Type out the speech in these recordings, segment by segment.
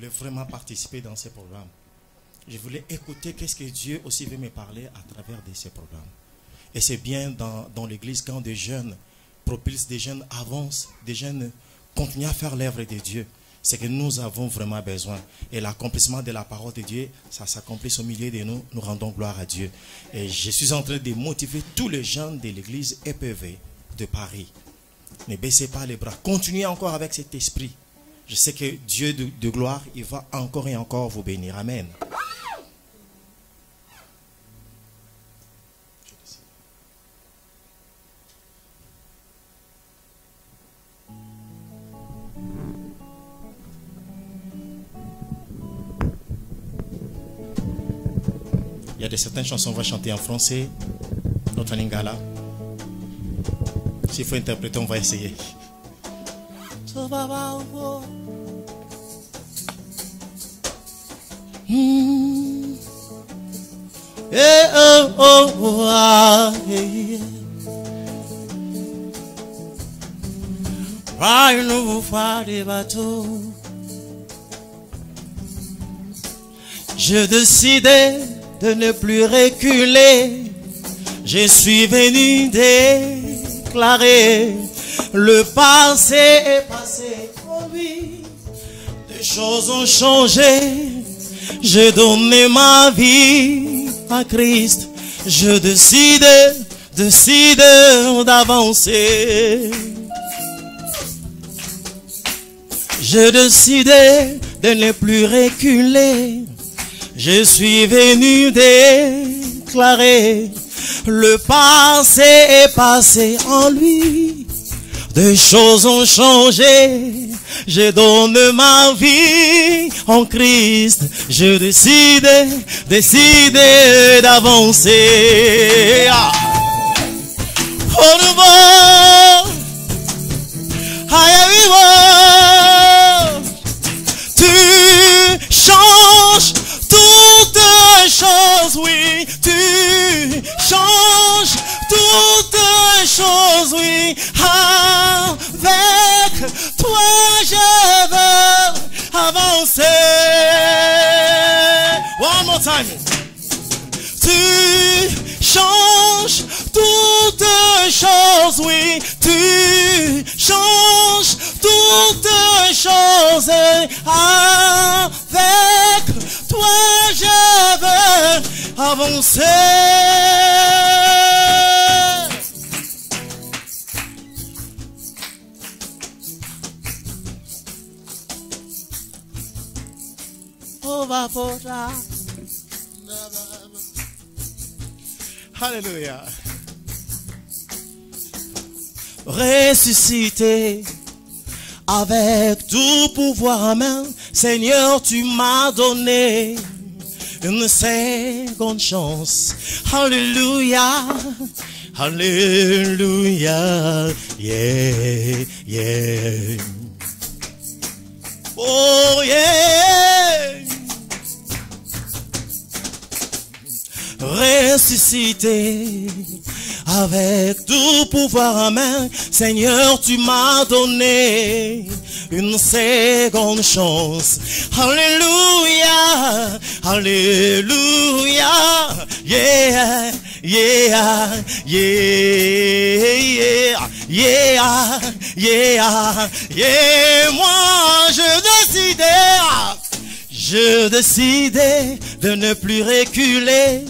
voulais vraiment participer dans ces programmes. Je voulais écouter qu'est-ce que Dieu aussi veut me parler à travers de ces programmes. Et c'est bien dans l'église quand des jeunes propulsent, des jeunes avancent, des jeunes continuent à faire l'œuvre de Dieu. C'est que nous avons vraiment besoin. Et l'accomplissement de la parole de Dieu, ça s'accomplit au milieu de nous. Nous rendons gloire à Dieu. Et je suis en train de motiver tous les jeunes de l'église EPV de Paris. Ne baissez pas les bras. Continuez encore avec cet esprit. Je sais que Dieu de gloire, il va encore et encore vous bénir. Amen. Il y a certaines chansons, on va chanter en français, d'autres en lingala. S'il faut interpréter, on va essayer. Je décidais de ne plus reculer. Je suis venu déclarer le passé est passé. Oh oui, des choses ont changé. J'ai donné ma vie à Christ. Je décide d'avancer. Je décide de ne plus reculer. Je suis venu déclarer le passé est passé en lui. Des choses ont changé. Je donne ma vie en Christ. Je décide d'avancer. Au nouveau, tu changes toutes choses, oui, tu changes toutes choses, oui, avec toi je veux avancer. One more time. Tu changes toutes choses, oui, tu changes toutes choses, avec toi je veux avancer. Alléluia. Ressuscité avec tout pouvoir en main, Seigneur, tu m'as donné une seconde chance. Alléluia, alléluia, yeah, yeah. Oh yeah. Ressuscité avec tout pouvoir en main, Seigneur, tu m'as donné une seconde chance. Alléluia, alléluia, yeah, yeah, yeah, yeah, yeah, yeah. Moi, je décidais de ne plus reculer.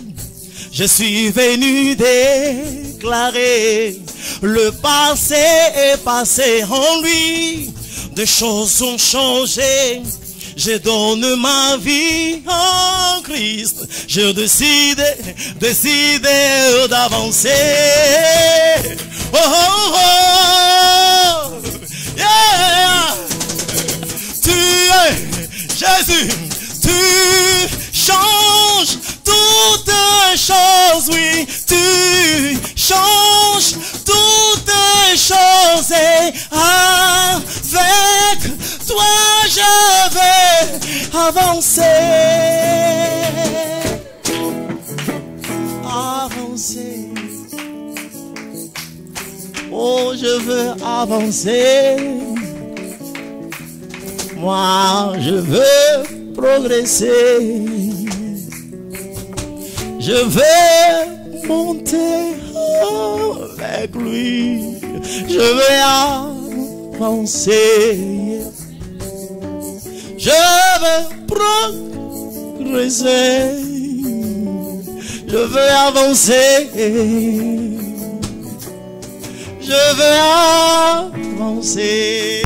Je suis venu déclarer le passé est passé en lui. Des choses ont changé. Je donne ma vie en Christ. Je décide d'avancer. Oh, oh, oh. Yeah. Tu es Jésus. Tu changes toutes choses, oui, tu changes toutes choses, et avec toi je vais avancer, avancer, oh je veux avancer, Moi, je veux progresser. Je veux monter avec lui. Je veux avancer. Je veux progresser. Je veux avancer. Je veux avancer.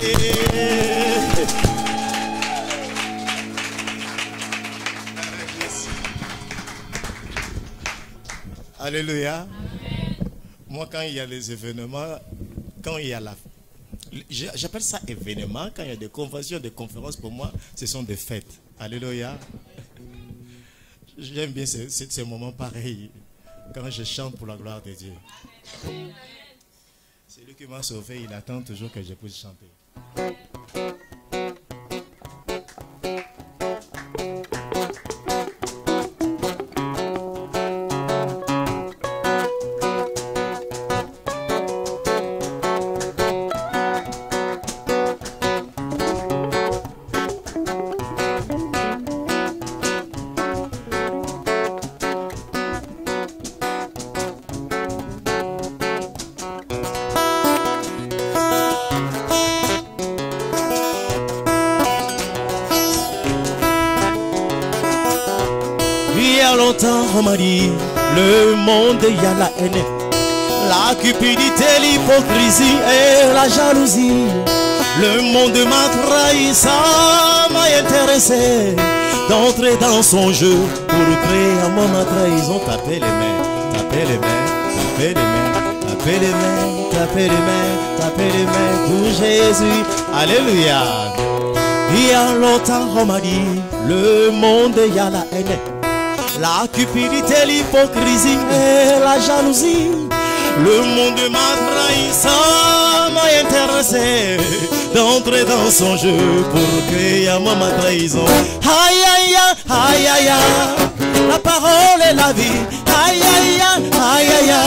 Alléluia. Moi, quand il y a les événements, quand il y a la... J'appelle ça événement, quand il y a des conventions, des conférences, pour moi, ce sont des fêtes. Alléluia. J'aime bien ces moments pareils, quand je chante pour la gloire de Dieu. C'est lui qui m'a sauvé, il attend toujours que je puisse chanter. On m'a dit, le monde, il y a la haine, la cupidité, l'hypocrisie et la jalousie. Le monde m'a trahi, ça m'a intéressé d'entrer dans son jeu pour créer un moment de trahison. Tapez les mains, tapez les mains, tapez les mains, tapez les mains, tapez les mains, tapez les mains pour Jésus. Alléluia. Il y a longtemps, on m'a dit, le monde, il y a la haine, la cupidité, l'hypocrisie et la jalousie. Le monde m'a trahi, ça m'a intéressé d'entrer dans son jeu pour créer un moment de trahison. Aïe aïe aïe aïe aïe, la parole est la vie. Aïe aïe aïe aïe aïe,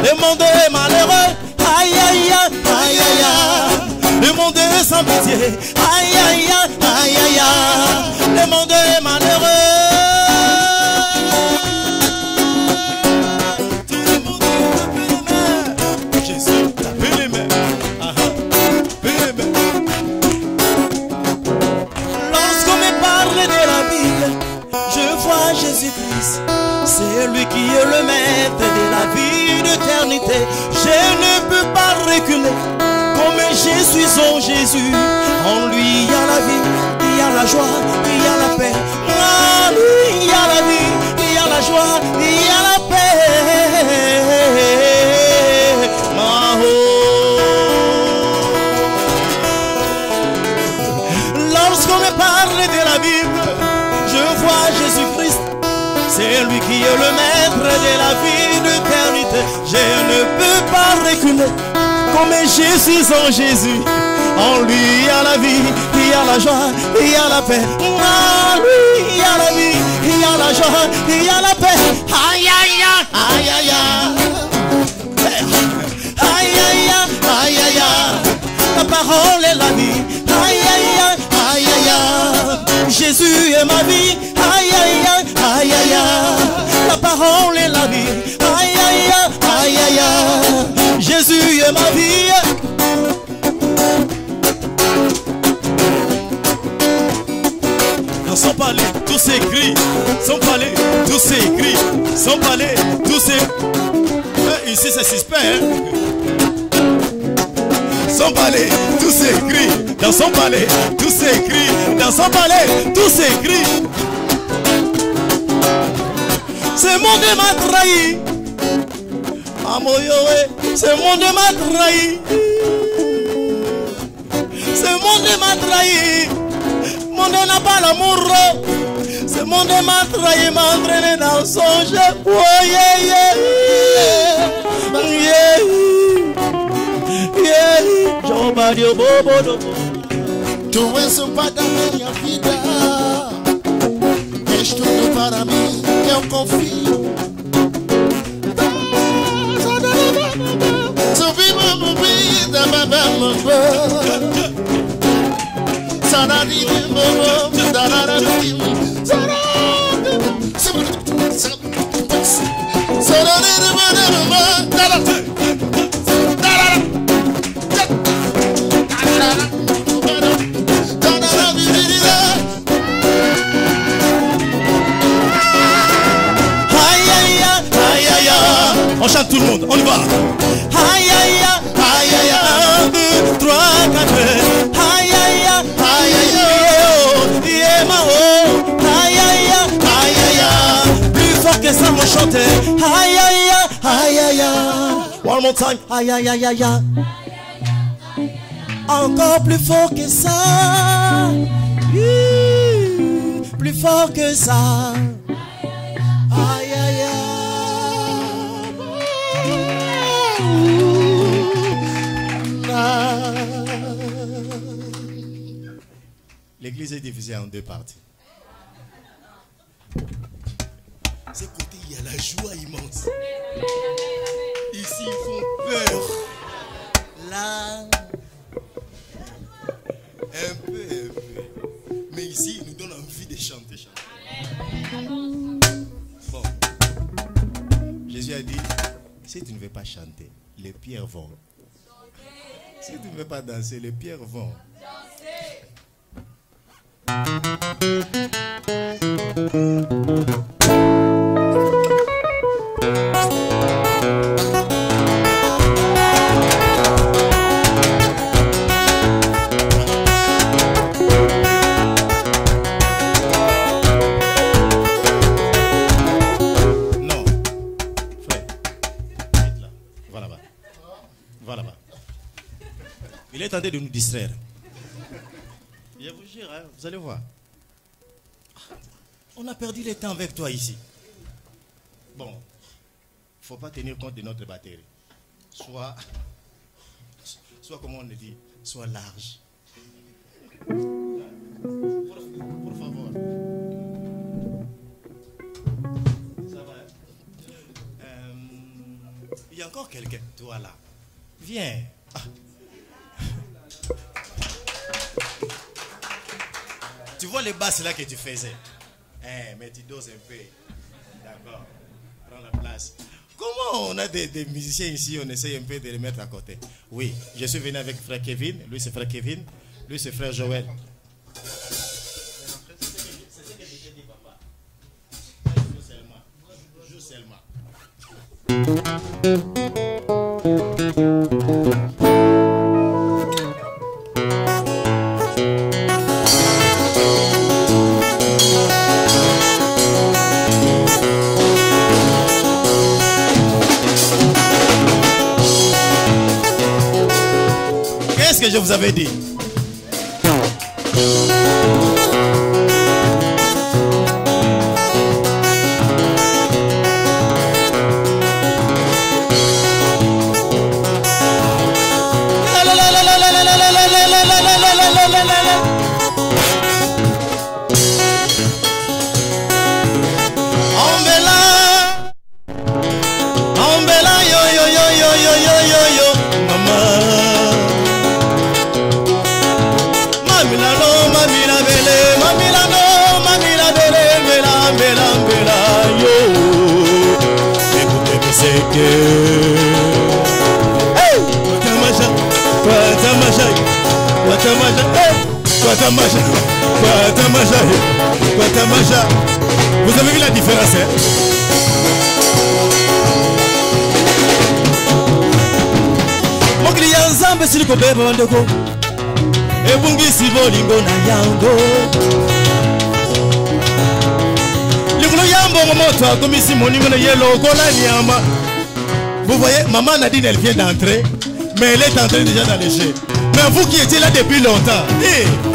le monde est malheureux. Aïe aïe aïe aïe aïe, le monde est sans pitié. Aïe aïe aïe aïe aïe, le monde est malheureux. Jésus-Christ, c'est lui qui est le maître de la vie d'éternité. Je ne peux pas reculer, comme je suis en Jésus. En lui il y a la vie, il y a la joie, il y a la paix. En lui il y a la vie, il y a la joie, il y a la paix. Lorsqu'on me parle de la Bible, je vois Jésus-Christ. C'est lui qui est le maître de la vie d'éternité. Je ne peux pas reculer, comme je suis en Jésus. En lui il y a la vie, il y a la joie, il y a la paix. En lui il y a la vie, il y a la joie, il y a la paix. Aïe aïe aïe aïe aïe, aïe aïe aïe aïe aïe, la parole est la vie. Aïe aïe aïe aïe aïe, Jésus est ma vie. Aïe aïe aïe aïe aïe, la parole est la vie. Aïe aïe aïe aïe aïe, Jésus est ma vie. Dans son palais, tout s'écrit. Son palais, tout s'écrit. Son palais, tout s'écrit. Ici c'est suspect. Son palais, tout s'écrit. Dans son palais, tout s'écrit. Dans son palais, tout s'écrit. Ce monde m'a trahi. Amoyoé, ce monde m'a trahi. Ce monde m'a trahi. Ce monde n'a pas l'amour. Ce monde m'a trahi, m'a entraîné dans son jeu. Oh yeah, yeah, yeah, yeah. Jobadio bobo. Tu és o pai da minha vida. És tudo para mim, eu confio. Tu vive uma vida, On chante tout le monde, on y va. Aïe aïe aïe aïe aïe, 1, 2, 3, 4. Aïe aïe aïe aïe aïe, yeah ma oh. Aïe aïe aïe aïe aïe, plus fort que ça mon chanteur. Aïe aïe aïe aïe aïe. One more time. Aïe aïe aïe aïe aïe. Encore plus fort que ça. Plus fort que ça. Aïe aïe aïe. L'église est divisée en deux parties. Ce côté, il y a la joie immense. Ici, ils font peur. Là, un peu. Mais ici, ils nous donnent envie de chanter. Bon. Jésus a dit, si tu ne veux pas chanter, les pierres vont. Si tu ne veux pas danser, les pierres vont. Non, frère, vite là, va là-bas, va là-bas. Il est tenté de nous distraire. Je vous jure, hein, vous allez voir. On a perdu le temps avec toi ici. Bon, il ne faut pas tenir compte de notre batterie. Soit comme on le dit, soit large. Por favor. Ça va, hein? Il y a encore quelqu'un, toi là. Viens. Ah. Tu vois les basses là que tu faisais. Mais tu doses un peu. D'accord. Prends la place. Comment on a des musiciens ici, on essaye un peu de les mettre à côté. Oui, je suis venu avec frère Kevin. Lui c'est frère Kevin. Lui c'est frère Joël. C'est ce que je t'ai dit, papa. Joue seulement. Qu'est-ce que je vous avais dit? Vous avez vu la différence, hein? Mokili nzambe sili ko beba ndoko. Ebungi sibolingo na yango. Likolo yambo moto akomisi moningo na yelo kola nyama. Vous voyez, maman Nadine elle vient d'entrer, mais elle est entrée déjà dans les jeux. Mais vous qui étiez là depuis longtemps,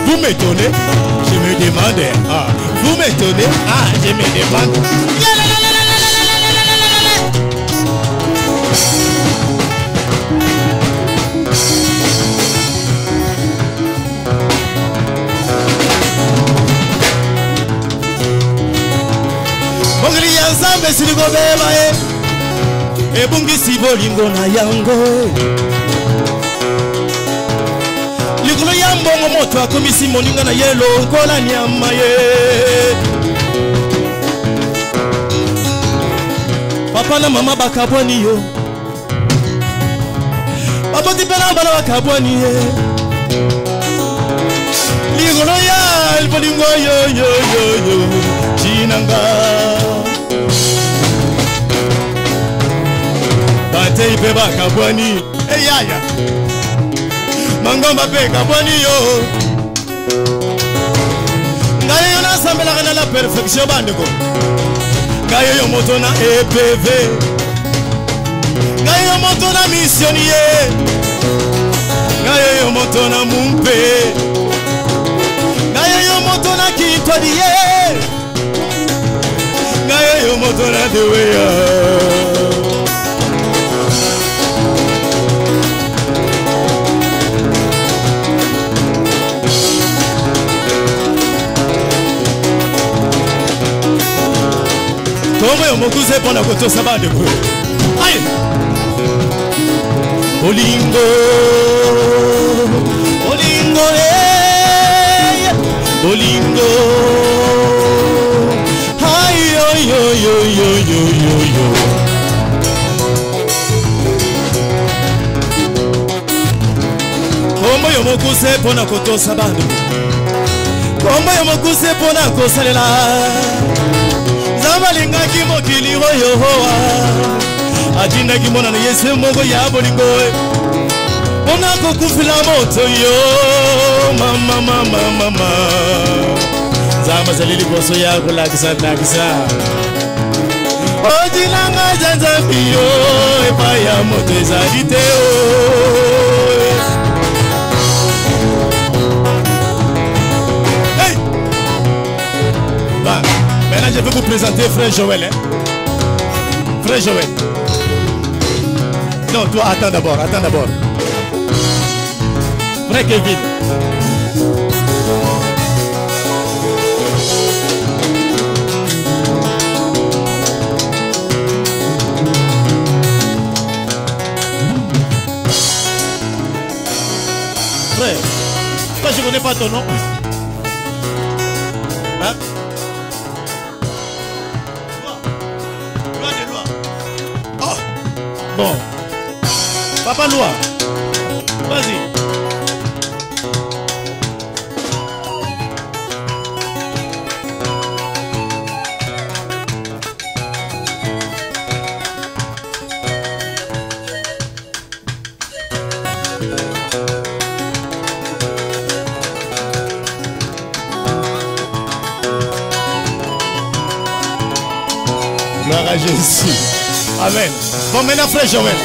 vous m'étonnez. Je me demande, vous m'étonnez, je me demande. Mongoli ya nzambe siliko beba ebungisi bolingo na yango. Likolo ya mbongo moto akomisi moninga na yelo nkola nyama ye. Papa na mama bakabwani yo. Papa ti pena bana bakabwani ye. Ligolo ya el bolingo yo. Chinanga. Bate ipe bakabwani. Hey yaya. Mangomba pe kabwani yo. Ngaye yo na sambela kana la perfection bandeko. Ngaye yo moto na EPV. Ngaye yo moto na missionnier. Ngaye yo moto na mumpe. Ngaye yo moto na kitodie. Ngaye yo moto na deweya. Como eu mokuze pona koto sabade ko. Ai. Olingo. Olingo Olingo. Ai yo. Como eu mokuze pona koto sabade. Como eu mokuze pona kosalela. Zamalinga kimokili hoyohoa Ajinda kimona na yese mogo ya bolingo Ona kokufila moto yo Mama Zama salili koso ya kulakisa Ojilanga janza fiyo Epa ya moto ezalite Hey Bah Maintenant, je vais vous présenter Frère Joël. Hein? Frère Joël. Non, toi, attends d'abord. Frère Kevin. Frère, toi, je ne connais pas ton nom. Hein? Bon, Papa Loi, vas-y. Gloire à Jésus. Amen. Bon, maintenant, Frère Joël.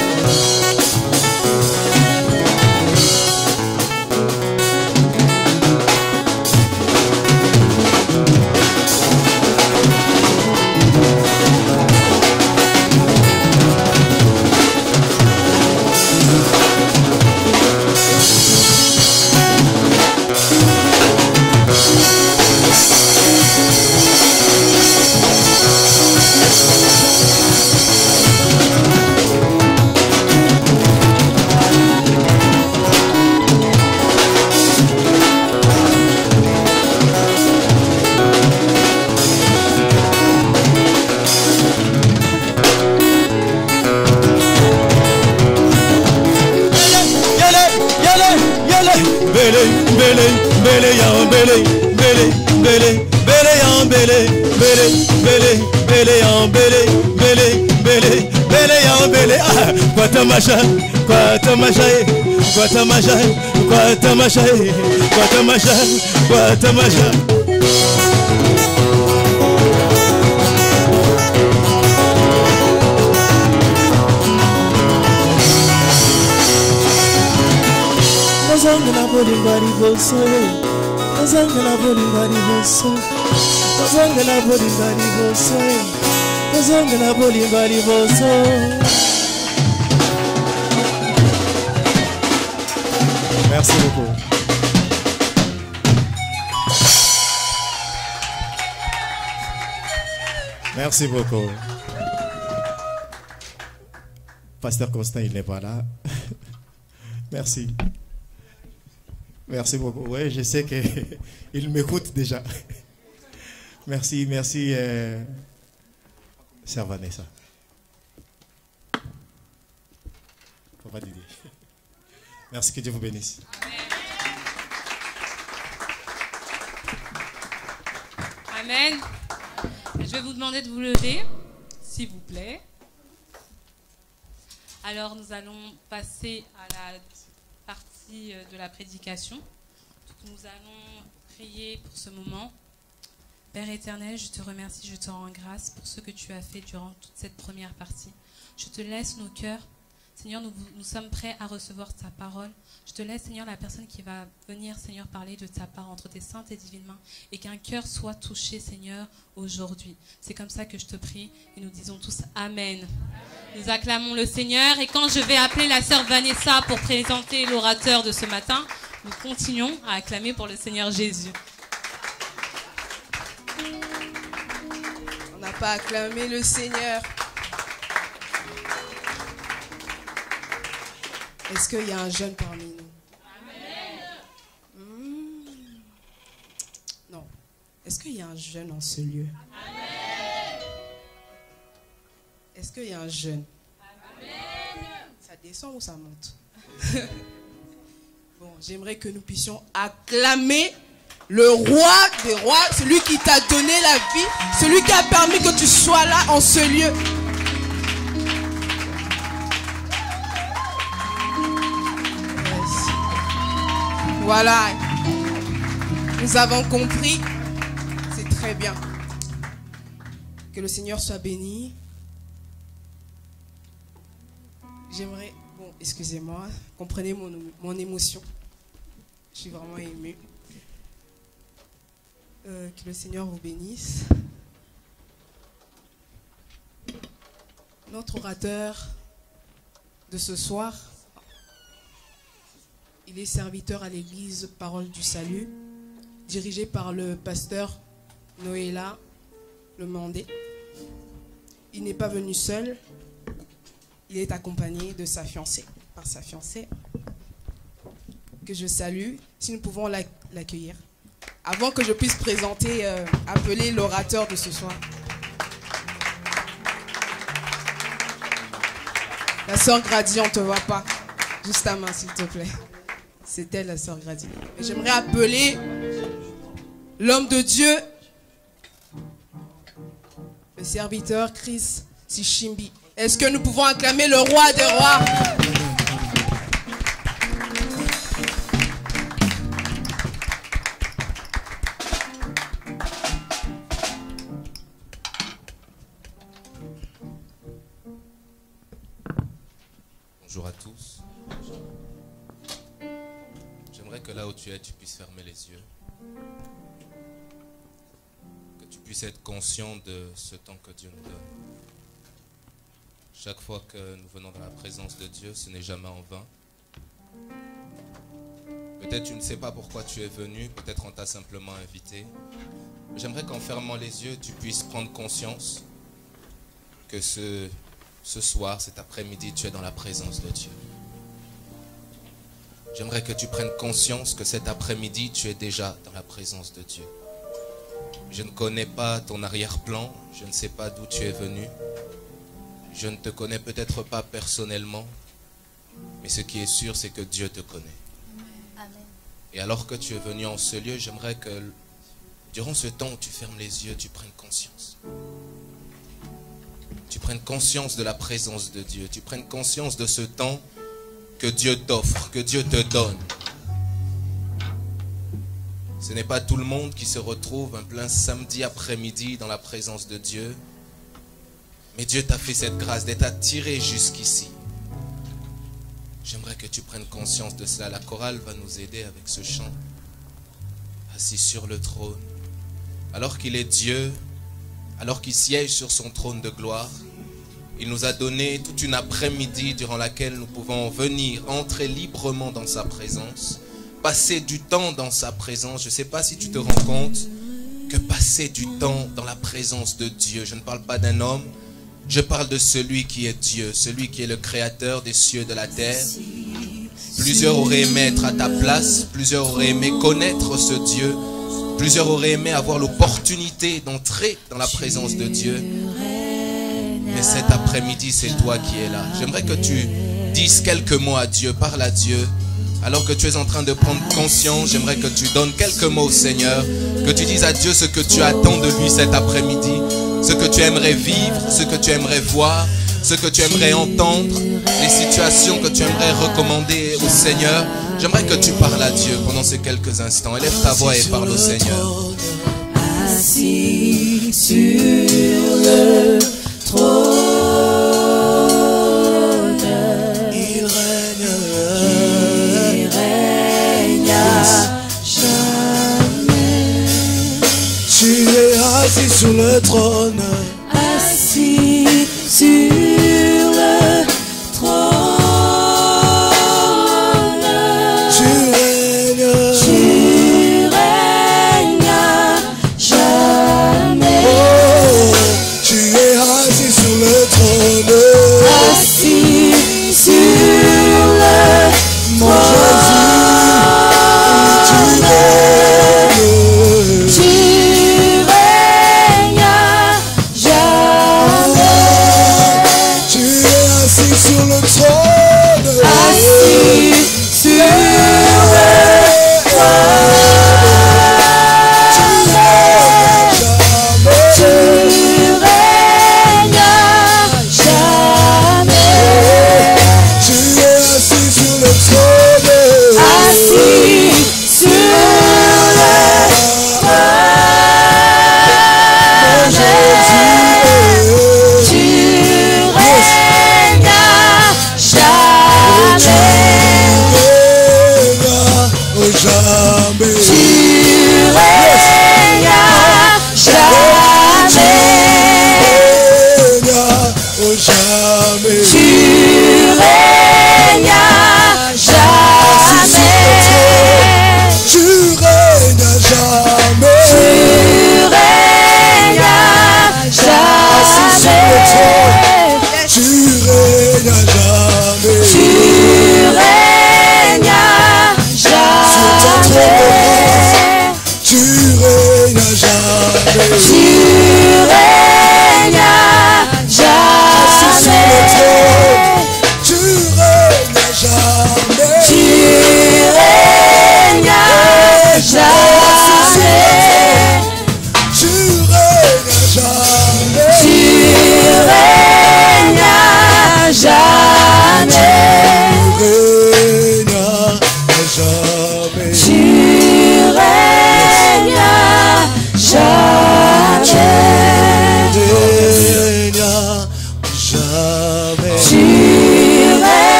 Guatamasha. Merci beaucoup. Merci beaucoup. Pasteur Constant, il n'est pas là. Merci. Merci beaucoup. Oui, je sais qu'il m'écoute déjà. Merci, Sœur Vanessa. va Didier. Merci, que Dieu vous bénisse. Amen. Je vais vous demander de vous lever, s'il vous plaît. Alors, nous allons passer à la partie de la prédication. Donc, nous allons prier pour ce moment. Père éternel, je te remercie, je te rends grâce pour ce que tu as fait durant toute cette première partie. Je te laisse nos cœurs. Seigneur, nous sommes prêts à recevoir ta parole. Je te laisse, Seigneur, la personne qui va venir, Seigneur, parler de ta part entre tes saintes et divines mains et qu'un cœur soit touché, Seigneur, aujourd'hui. C'est comme ça que je te prie et nous disons tous Amen. Nous acclamons le Seigneur et quand je vais appeler la sœur Vanessa pour présenter l'orateur de ce matin, nous continuons à acclamer pour le Seigneur Jésus. On n'a pas acclamé le Seigneur. Est-ce qu'il y a un jeune parmi nous? Non. Est-ce qu'il y a un jeune en ce lieu? Est-ce qu'il y a un jeune? Ça descend ou ça monte? Bon, j'aimerais que nous puissions acclamer le roi des rois, celui qui t'a donné la vie, celui qui a permis que tu sois là en ce lieu. Voilà, nous avons compris, c'est très bien. Que le Seigneur soit béni. J'aimerais, bon, excusez-moi, comprenez mon émotion. Je suis vraiment émue. Que le Seigneur vous bénisse. Notre orateur de ce soir, il est serviteur à l'église Parole du Salut, dirigé par le pasteur Noéla Lemandé. Il n'est pas venu seul, il est accompagné de sa fiancée, par sa fiancée, que je salue, si nous pouvons l'accueillir. Avant que je puisse présenter, appeler l'orateur de ce soir. La sœur Grady, on ne te voit pas. Juste ta main, s'il te plaît. C'est elle, la sœur Grady. J'aimerais appeler l'homme de Dieu, le serviteur Chris Sichimbi. Est-ce que nous pouvons acclamer le roi des rois? Bonjour à tous. J'aimerais que là où tu es, tu puisses fermer les yeux. Que tu puisses être conscient de ce temps que Dieu nous donne. Chaque fois que nous venons dans la présence de Dieu, ce n'est jamais en vain. Peut-être tu ne sais pas pourquoi tu es venu, peut-être on t'a simplement invité. J'aimerais qu'en fermant les yeux, tu puisses prendre conscience que ce soir, cet après-midi, tu es dans la présence de Dieu. J'aimerais que tu prennes conscience que cet après-midi, tu es déjà dans la présence de Dieu. Je ne connais pas ton arrière-plan, je ne sais pas d'où tu es venu. Je ne te connais peut-être pas personnellement, mais ce qui est sûr, c'est que Dieu te connaît. Amen. Et alors que tu es venu en ce lieu, j'aimerais que durant ce temps où tu fermes les yeux, tu prennes conscience. Tu prennes conscience de la présence de Dieu. Tu prennes conscience de ce temps que Dieu t'offre, que Dieu te donne. Ce n'est pas tout le monde qui se retrouve un plein samedi après-midi dans la présence de Dieu. Mais Dieu t'a fait cette grâce d'être attiré jusqu'ici. J'aimerais que tu prennes conscience de cela. La chorale va nous aider avec ce chant. Assis sur le trône. Alors qu'il est Dieu, alors qu'il siège sur son trône de gloire, il nous a donné toute une après-midi durant laquelle nous pouvons venir, entrer librement dans sa présence, passer du temps dans sa présence. Je ne sais pas si tu te rends compte que passer du temps dans la présence de Dieu, je ne parle pas d'un homme, je parle de celui qui est Dieu, celui qui est le créateur des cieux et de la terre. Plusieurs auraient aimé être à ta place, plusieurs auraient aimé connaître ce Dieu, plusieurs auraient aimé avoir l'opportunité d'entrer dans la présence de Dieu. Mais cet après-midi, c'est toi qui es là. J'aimerais que tu dises quelques mots à Dieu, parle à Dieu. Alors que tu es en train de prendre conscience, j'aimerais que tu donnes quelques mots au Seigneur, que tu dises à Dieu ce que tu attends de lui cet après-midi, ce que tu aimerais vivre, ce que tu aimerais voir, ce que tu aimerais entendre, les situations que tu aimerais recommander au Seigneur. J'aimerais que tu parles à Dieu pendant ces quelques instants. Élève ta voix et parle au Seigneur. Assis sur le trône, il règne à jamais. Tu es assis sur le trône, assis sur le trône.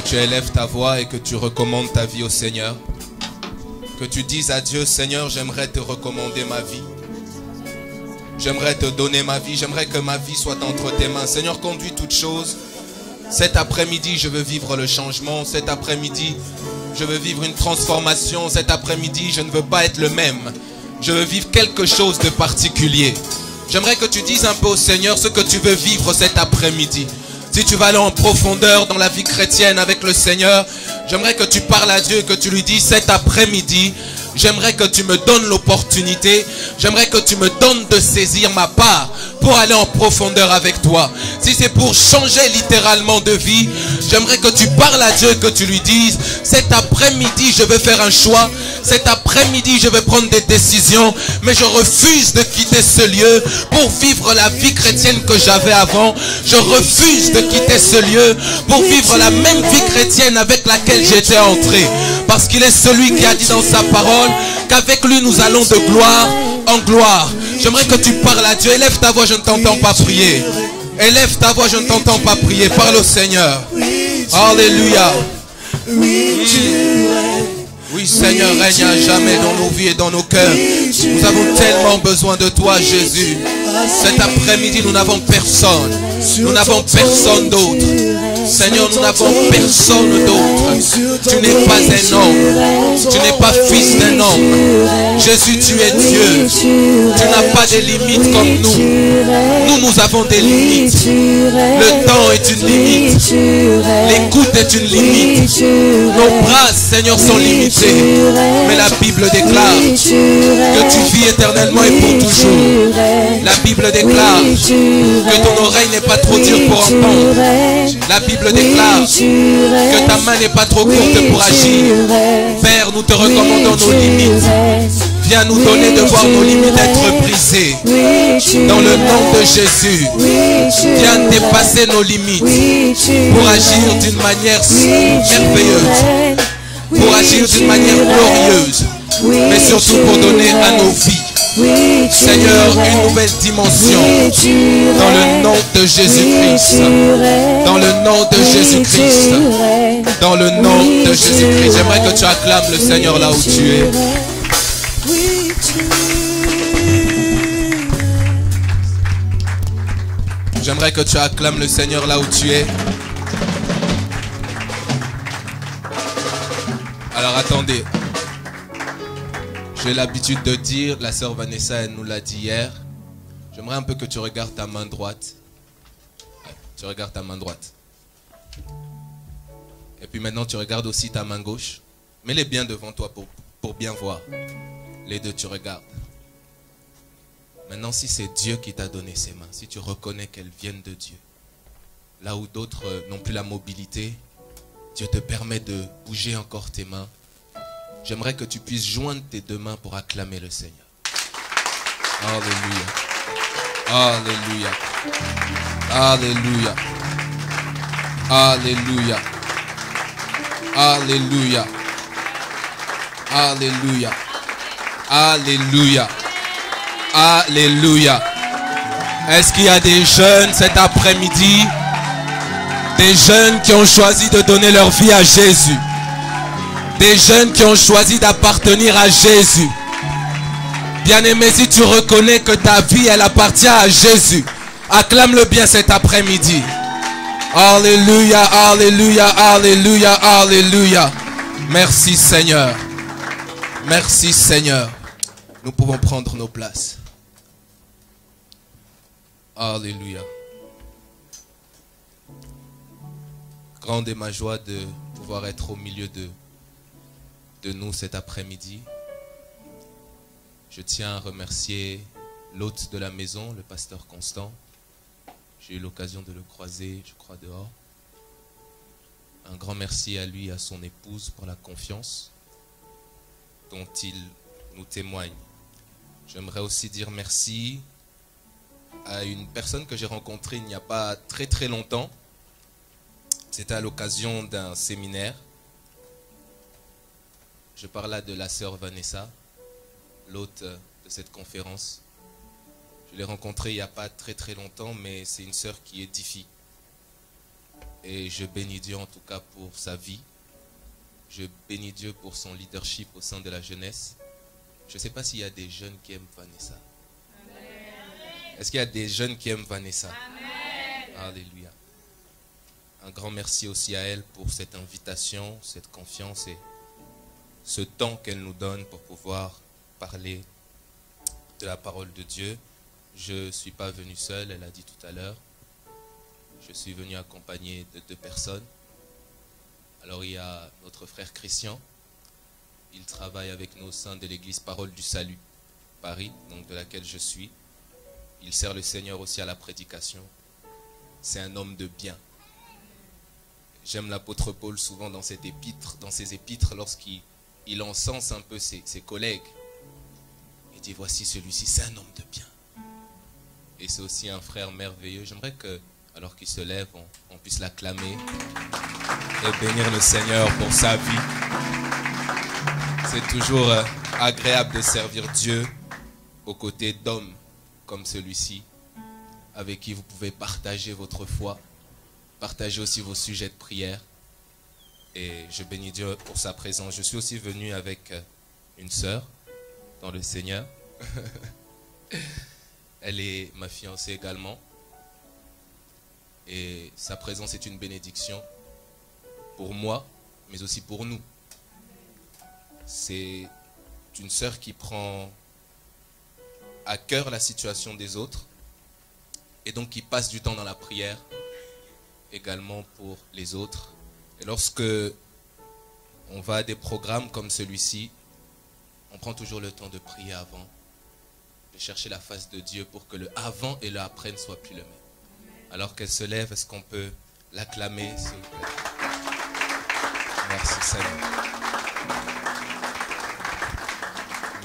Tu élèves ta voix et que tu recommandes ta vie au Seigneur. Que tu dises à Dieu, Seigneur, j'aimerais te recommander ma vie. J'aimerais te donner ma vie. J'aimerais que ma vie soit entre tes mains. Seigneur, conduis toutes choses. Cet après-midi, je veux vivre le changement. Cet après-midi, je veux vivre une transformation. Cet après-midi, je ne veux pas être le même. Je veux vivre quelque chose de particulier. J'aimerais que tu dises un peu au Seigneur ce que tu veux vivre cet après-midi. Si tu vas aller en profondeur dans la vie chrétienne avec le Seigneur, j'aimerais que tu parles à Dieu et que tu lui dis cet après-midi, j'aimerais que tu me donnes l'opportunité, j'aimerais que tu me donnes de saisir ma part pour aller en profondeur avec toi. Si c'est pour changer littéralement de vie, j'aimerais que tu parles à Dieu et que tu lui dises cet après-midi je veux faire un choix, cet après-midi je veux prendre des décisions, mais je refuse de quitter ce lieu pour vivre la vie chrétienne que j'avais avant. Je refuse de quitter ce lieu pour vivre la même vie chrétienne avec laquelle j'étais entré, parce qu'il est celui qui a dit dans sa parole qu'avec lui nous allons de gloire en gloire. J'aimerais que tu parles à Dieu. Élève ta voix, je ne t'entends pas prier. Élève ta voix, je ne t'entends pas prier. Parle au Seigneur. Alléluia. Oui, Seigneur, règne à jamais dans nos vies et dans nos cœurs. Nous avons tellement besoin de toi, Jésus. Cet après-midi, nous n'avons personne. Nous n'avons personne d'autre. Seigneur, nous n'avons personne d'autre. Tu n'es pas un homme. Tu n'es pas fils d'un homme. Jésus, tu es Dieu. Tu n'as pas de limites comme nous. Nous avons des limites. Le temps est une limite. L'écoute est une limite. Nos bras, Seigneur, sont limités. Mais la Bible déclare que tu vis éternellement et pour toujours. La Bible déclare que ton oreille n'est pas trop dure pour entendre. La Bible déclare que ta main n'est pas trop courte pour agir. Père, nous te recommandons nos limites. Viens nous donner de voir nos limites être brisées. Dans le nom de Jésus, viens dépasser nos limites pour agir d'une manière merveilleuse, pour agir d'une manière glorieuse, mais surtout pour donner à nos vies, Seigneur, une nouvelle dimension. Dans le nom de Jésus-Christ. Dans le nom de Jésus-Christ. Dans le nom de Jésus-Christ. J'aimerais que tu acclames le Seigneur là où tu es. J'aimerais que tu acclames le Seigneur là où tu es. Alors attendez. J'ai l'habitude de dire, la sœur Vanessa elle nous l'a dit hier. J'aimerais un peu que tu regardes ta main droite. Ouais, tu regardes ta main droite. Et puis maintenant tu regardes aussi ta main gauche. Mets-les bien devant toi pour bien voir. Les deux tu regardes. Maintenant, si c'est Dieu qui t'a donné ces mains, si tu reconnais qu'elles viennent de Dieu, là où d'autres n'ont plus la mobilité, Dieu te permet de bouger encore tes mains. J'aimerais que tu puisses joindre tes deux mains pour acclamer le Seigneur. Alléluia. Alléluia. Alléluia. Alléluia. Alléluia. Alléluia. Alléluia. Est-ce qu'il y a des jeunes cet après-midi? Des jeunes qui ont choisi de donner leur vie à Jésus. Des jeunes qui ont choisi d'appartenir à Jésus. Bien-aimé, si tu reconnais que ta vie, elle appartient à Jésus, acclame-le bien cet après-midi. Alléluia, alléluia, alléluia, alléluia. Merci Seigneur. Merci Seigneur. Nous pouvons prendre nos places. Alléluia. Grande est ma joie de pouvoir être au milieu de nous cet après-midi. Je tiens à remercier l'hôte de la maison, le pasteur Constant. J'ai eu l'occasion de le croiser, je crois, dehors. Un grand merci à lui et à son épouse pour la confiance dont il nous témoigne. J'aimerais aussi dire merci à une personne que j'ai rencontrée il n'y a pas très très longtemps. C'était à l'occasion d'un séminaire. Je parle là de la sœur Vanessa, l'hôte de cette conférence. Je l'ai rencontrée il n'y a pas très très longtemps, mais c'est une sœur qui édifie. Et je bénis Dieu en tout cas pour sa vie. Je bénis Dieu pour son leadership au sein de la jeunesse. Je ne sais pas s'il y a des jeunes qui aiment Vanessa. Est-ce qu'il y a des jeunes qui aiment Vanessa? Amen. Alléluia. Un grand merci aussi à elle pour cette invitation, cette confiance et ce temps qu'elle nous donne pour pouvoir parler de la parole de Dieu. Je ne suis pas venu seul, elle a dit tout à l'heure. Je suis venu accompagné de 2 personnes. Alors il y a notre frère Christian. Il travaille avec nous au sein de l'église Parole du Salut, Paris, donc de laquelle je suis. Il sert le Seigneur aussi à la prédication. C'est un homme de bien. J'aime l'apôtre Paul souvent dans ses épîtres, lorsqu'il encense un peu ses collègues. Il dit, voici celui-ci, c'est un homme de bien. Et c'est aussi un frère merveilleux. J'aimerais que, alors qu'il se lève, on puisse l'acclamer et bénir le Seigneur pour sa vie. C'est toujours agréable de servir Dieu aux côtés d'hommes comme celui-ci, avec qui vous pouvez partager votre foi, partager aussi vos sujets de prière. Et je bénis Dieu pour sa présence. Je suis aussi venu avec une sœur dans le Seigneur. Elle est ma fiancée également. Et sa présence est une bénédiction pour moi, mais aussi pour nous. C'est une sœur qui prend à cœur la situation des autres et donc qui passe du temps dans la prière également pour les autres. Et lorsque on va à des programmes comme celui-ci, on prend toujours le temps de prier avant, de chercher la face de Dieu pour que le avant et le après ne soient plus le même. Alors qu'elle se lève, est-ce qu'on peut l'acclamer, s'il vous plaît? Merci Seigneur.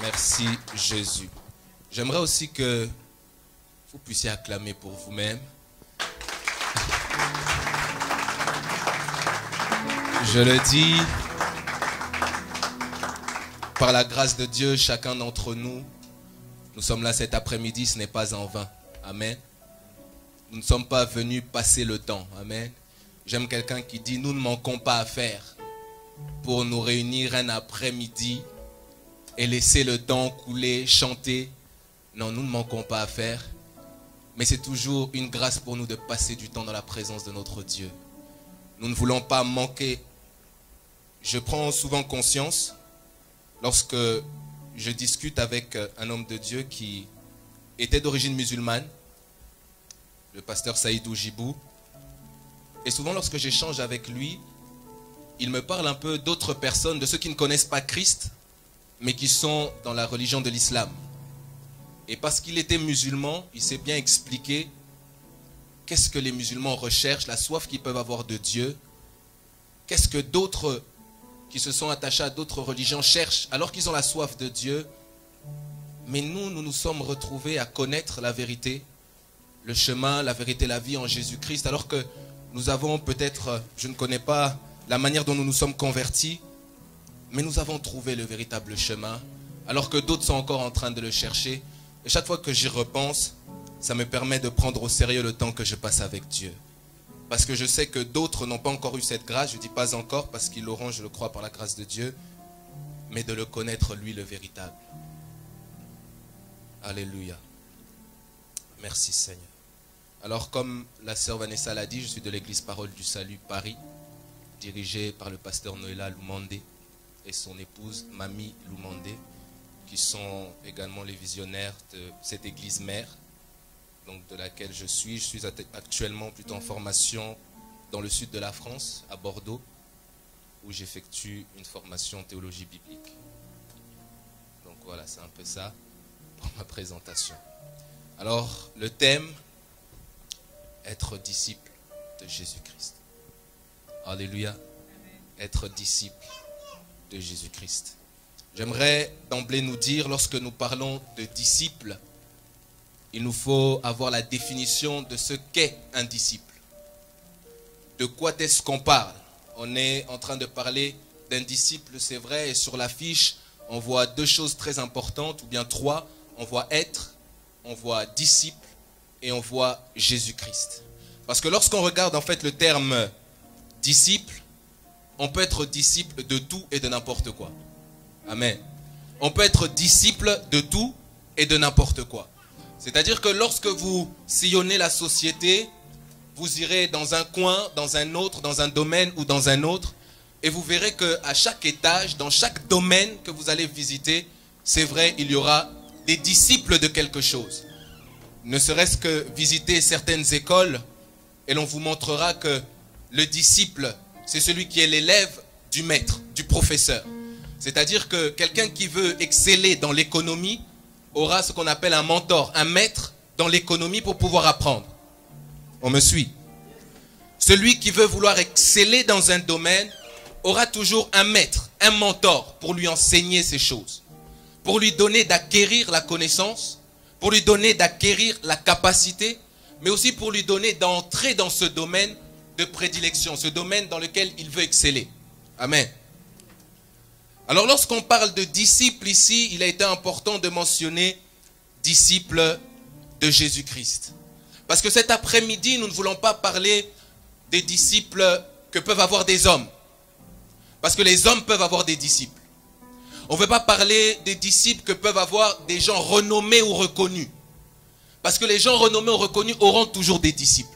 Merci Jésus. J'aimerais aussi que vous puissiez acclamer pour vous-même. Je le dis, par la grâce de Dieu, chacun d'entre nous, nous sommes là cet après-midi, ce n'est pas en vain. Amen. Nous ne sommes pas venus passer le temps. Amen. J'aime quelqu'un qui dit, nous ne manquons pas à faire pour nous réunir un après-midi et laisser le temps couler, chanter. Non, nous ne manquons pas à faire. Mais c'est toujours une grâce pour nous de passer du temps dans la présence de notre Dieu. Nous ne voulons pas manquer. Je prends souvent conscience lorsque je discute avec un homme de Dieu qui était d'origine musulmane, le pasteur Saïdou Jibou. Et souvent lorsque j'échange avec lui, il me parle un peu d'autres personnes, de ceux qui ne connaissent pas Christ, mais qui sont dans la religion de l'islam. Et parce qu'il était musulman, il s'est bien expliqué qu'est-ce que les musulmans recherchent, la soif qu'ils peuvent avoir de Dieu, qu'est-ce que d'autres qui se sont attachés à d'autres religions cherchent alors qu'ils ont la soif de Dieu. Mais nous nous sommes retrouvés à connaître la vérité, le chemin, la vérité, la vie en Jésus-Christ, alors que nous avons peut-être, je ne connais pas la manière dont nous nous sommes convertis, mais nous avons trouvé le véritable chemin, alors que d'autres sont encore en train de le chercher. Et chaque fois que j'y repense, ça me permet de prendre au sérieux le temps que je passe avec Dieu. Parce que je sais que d'autres n'ont pas encore eu cette grâce, je ne dis pas encore parce qu'ils l'auront, je le crois, par la grâce de Dieu, mais de le connaître, lui, le véritable. Alléluia. Merci Seigneur. Alors comme la sœur Vanessa l'a dit, je suis de l'église Parole du Salut Paris, dirigée par le pasteur Noéla Lumandé et son épouse Mami Lumandé, qui sont également les visionnaires de cette église mère, donc de laquelle je suis. Je suis actuellement plutôt en formation dans le sud de la France, à Bordeaux, où j'effectue une formation en théologie biblique. Donc voilà, c'est un peu ça pour ma présentation. Alors, le thème, être disciple de Jésus-Christ. Alléluia. Être disciple de Jésus-Christ. J'aimerais d'emblée nous dire, lorsque nous parlons de disciple, il nous faut avoir la définition de ce qu'est un disciple. De quoi est-ce qu'on parle? On est en train de parler d'un disciple, c'est vrai, et sur l'affiche, on voit deux choses très importantes, ou bien trois. On voit être, on voit disciple, et on voit Jésus-Christ. Parce que lorsqu'on regarde en fait le terme disciple, on peut être disciple de tout et de n'importe quoi. Amen. On peut être disciple de tout et de n'importe quoi. C'est-à-dire que lorsque vous sillonnez la société, vous irez dans un coin, dans un autre, dans un domaine ou dans un autre, et vous verrez qu'à chaque étage, dans chaque domaine que vous allez visiter, c'est vrai, il y aura des disciples de quelque chose. Ne serait-ce que visiter certaines écoles, et l'on vous montrera que le disciple, c'est celui qui est l'élève du maître, du professeur. C'est-à-dire que quelqu'un qui veut exceller dans l'économie aura ce qu'on appelle un mentor, un maître dans l'économie pour pouvoir apprendre. On me suit? Celui qui veut vouloir exceller dans un domaine aura toujours un maître, un mentor pour lui enseigner ces choses, pour lui donner d'acquérir la connaissance, pour lui donner d'acquérir la capacité, mais aussi pour lui donner d'entrer dans ce domaine de prédilection, ce domaine dans lequel il veut exceller. Amen. Alors lorsqu'on parle de disciples ici, il a été important de mentionner disciples de Jésus-Christ. Parce que cet après-midi, nous ne voulons pas parler des disciples que peuvent avoir des hommes. Parce que les hommes peuvent avoir des disciples. On ne veut pas parler des disciples que peuvent avoir des gens renommés ou reconnus. Parce que les gens renommés ou reconnus auront toujours des disciples.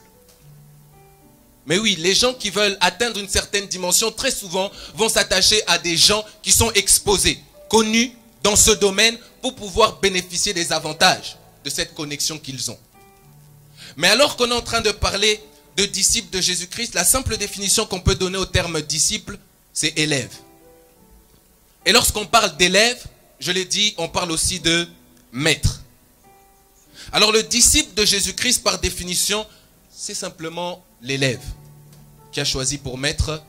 Mais oui, les gens qui veulent atteindre une certaine dimension, très souvent, vont s'attacher à des gens qui sont exposés, connus dans ce domaine pour pouvoir bénéficier des avantages de cette connexion qu'ils ont. Mais alors qu'on est en train de parler de disciple de Jésus-Christ, la simple définition qu'on peut donner au terme disciple, c'est élève. Et lorsqu'on parle d'élève, je l'ai dit, on parle aussi de maître. Alors le disciple de Jésus-Christ, par définition, c'est simplement l'élève qui a choisi pour maître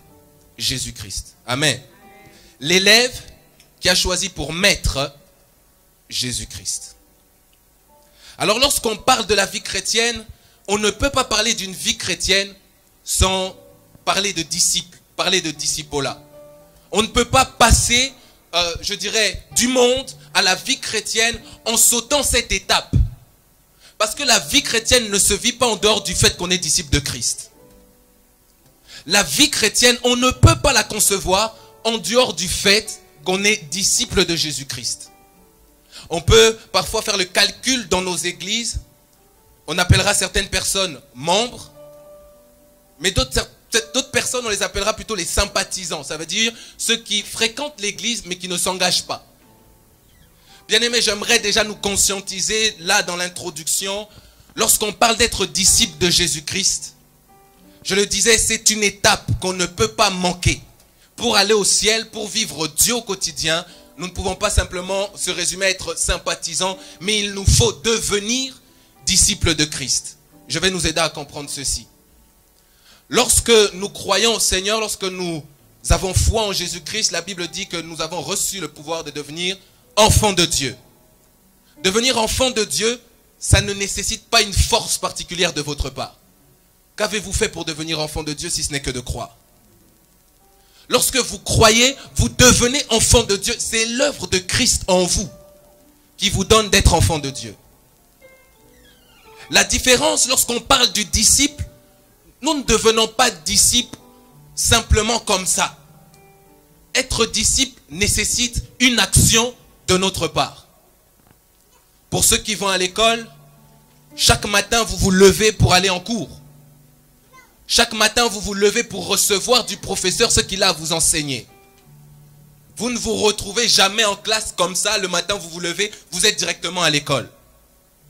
Jésus-Christ. Amen. L'élève qui a choisi pour maître Jésus-Christ. Alors lorsqu'on parle de la vie chrétienne, on ne peut pas parler d'une vie chrétienne sans parler de disciples, parler de discipolat. On ne peut pas passer, je dirais, du monde à la vie chrétienne en sautant cette étape. Parce que la vie chrétienne ne se vit pas en dehors du fait qu'on est disciple de Christ. La vie chrétienne, on ne peut pas la concevoir en dehors du fait qu'on est disciple de Jésus-Christ. On peut parfois faire le calcul dans nos églises. On appellera certaines personnes membres, mais d'autres personnes, on les appellera plutôt les sympathisants. Ça veut dire ceux qui fréquentent l'église, mais qui ne s'engagent pas. Bien-aimés, j'aimerais déjà nous conscientiser, là, dans l'introduction, lorsqu'on parle d'être disciple de Jésus-Christ, je le disais, c'est une étape qu'on ne peut pas manquer. Pour aller au ciel, pour vivre Dieu au quotidien, nous ne pouvons pas simplement se résumer à être sympathisants, mais il nous faut devenir disciples de Christ. Je vais nous aider à comprendre ceci. Lorsque nous croyons au Seigneur, lorsque nous avons foi en Jésus-Christ, la Bible dit que nous avons reçu le pouvoir de devenir enfants de Dieu. Devenir enfant de Dieu, ça ne nécessite pas une force particulière de votre part. Qu'avez-vous fait pour devenir enfant de Dieu si ce n'est que de croire? Lorsque vous croyez, vous devenez enfant de Dieu. C'est l'œuvre de Christ en vous qui vous donne d'être enfant de Dieu. La différence, lorsqu'on parle du disciple, nous ne devenons pas disciples simplement comme ça. Être disciple nécessite une action de notre part. Pour ceux qui vont à l'école, chaque matin vous vous levez pour aller en cours. Chaque matin vous vous levez pour recevoir du professeur ce qu'il a à vous enseigner. Vous ne vous retrouvez jamais en classe comme ça, le matin vous vous levez, vous êtes directement à l'école.